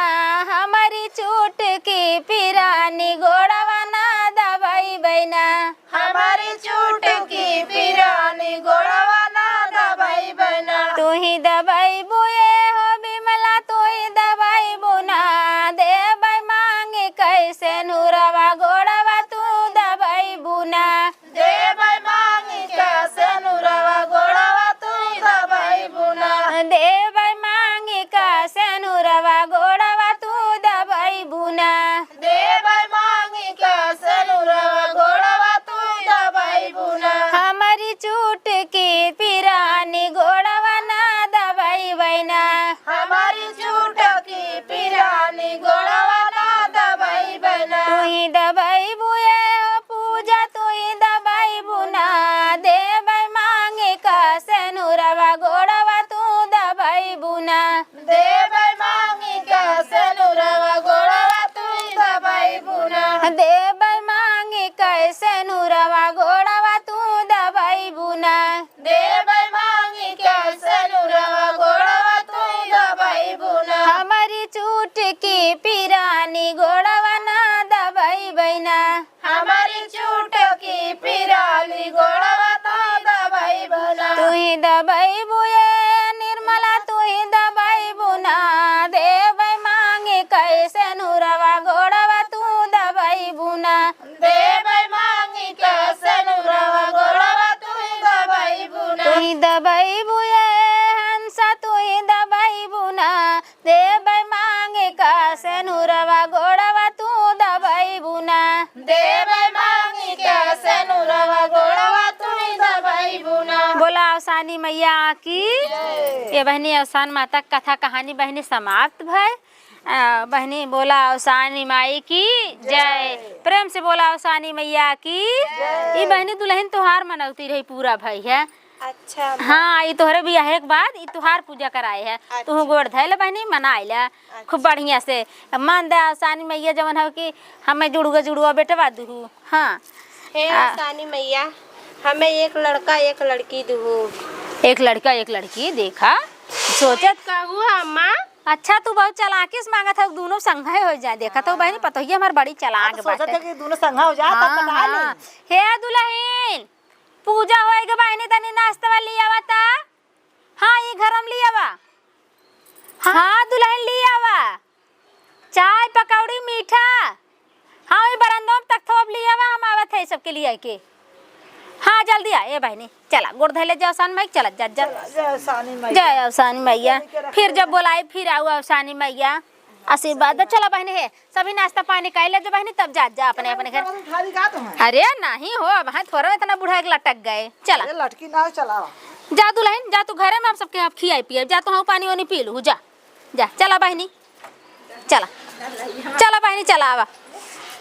हमारी चोट की पिरानी, गोड़वा ना दबाई बना हमारी चोट की पिरानी गोड़वा ना दबाई बना। तू ही दबाई बुए हो बिमला, तू ही दबाई बुना दे बाई मांगे कैसे नूरवा, गोड़वा तू दबाई बुना दे भाई मांगी कैसे नूरवा गोड़वा तो ही दबाई बुना। दे बाई मांगे कैसे नूरवा, गोड़वा तू दबाई बुना दे भाई मांगी कैसे नूरवा गोड़वा तो ही दबाई बुना। हमारी चोट की पिरानी, गोड़वा ना दबाई बना हमारी चोट की पिरानी गोड़वा ना दबाई बना। तू ही दबाई बुए हो पूजा, तू ही दबाई बुना दे बाई मांगे कैसे नूरवा, गोड़वा तू दबाई बुना दे भाई मांगी कैसे नूरवा गोड़वा तो ही दबाई बुना। दे बाई मांगे कैसे नूरवा, गोड़वा तू दबाई बुना दे भाई मांगी कैसे नूरवा गोड़वा तो ही दबाई बुना। हमारी चोट की पिरानी, गोड़वा ना दबाई बना हमारी चोट की पिराली गोड़वा तो ही दबाई बना। तू ही दबाई बुए निर्मला, तू ही दबाई बुना दे बाई मांगे कैसे नूरवा, गोड़वा तू दबाई बुना दे भाई मांगी कैसे नूरवा गोड़वा तो ही दबाई बुना। तू ही दबाई बुए हंसा, तू ही दबाई बुना दे बाई मांगे कैसे नूरवा, गोड़वा तू दबाई बुना दे भाई मांगी कैसे नूरवा गोड़वा तो ही दबाई बुना। बोला अवसानी मैया की ये बहनी अवसान माता कथा कहानी बहनी समाप्त भय। बहनी बोला अवसानी माई की जय, प्रेम से बोला अवसानी मैया की। ये बहनी दुल्हन त्योहार मनौती रही पूरा भई है। अच्छा हाँ ये तोहरे बियाह के बाद ये त्योहार पूजा कराए है। तू गोड़ धैल बहनी मनाइला खूब बढ़िया से। मन दे अवसानी मैया जवन हो कि हमें जुड़ुआ बेटवा दूहू। हाँ हे अवसानी मैया हमें एक लड़का एक लड़की दूहू। एक लड़का एक लड़की देखा सोचत कहू अम्मा। अच्छा तू बहुत चालाकी से मांगा था दोनों संघे हो जाए। देखा तो बहनी पता ही हमारी बड़ी चालाक बात है। कि दोनों संगा हो जाए हाँ, हाँ। हे दुल्हन पूजा होएगा बहनी तनी नाश्ता वाली लियावा ता। हाँ ये घर हम लियावा। हाँ दुल्हन लियावा चाय पकौड़ी मीठा। हाँ ये बरंदों में तक थोप लियावा हम आवत है सबके लिए के। हाँ जल्दी आ ए बहनी चला गोड़ धैले जाओ सान माई चला जा जय अवसानी मैया। जय अवसानी मैया। फिर जब बोलाई फिर आओ अवसानी मैया। आशीर्वाद दे। चलो बहनी है सभी नाश्ता पानी कर ले जो बहनी, तब जा अपने अपने घर। उठा दी का तुम्हें? अरे नहीं हो अब हाँ थोड़ा इतना बूढ़ा एक लटक गए। चला अरे लटकी ना चला। जा दुल्हन जा, तू घरे में हम सबके आप खियाई पिए जा, तो हाँ पानी वानी पी लू। जा जा चला बहनी, चला चला बहनी, चला आवा।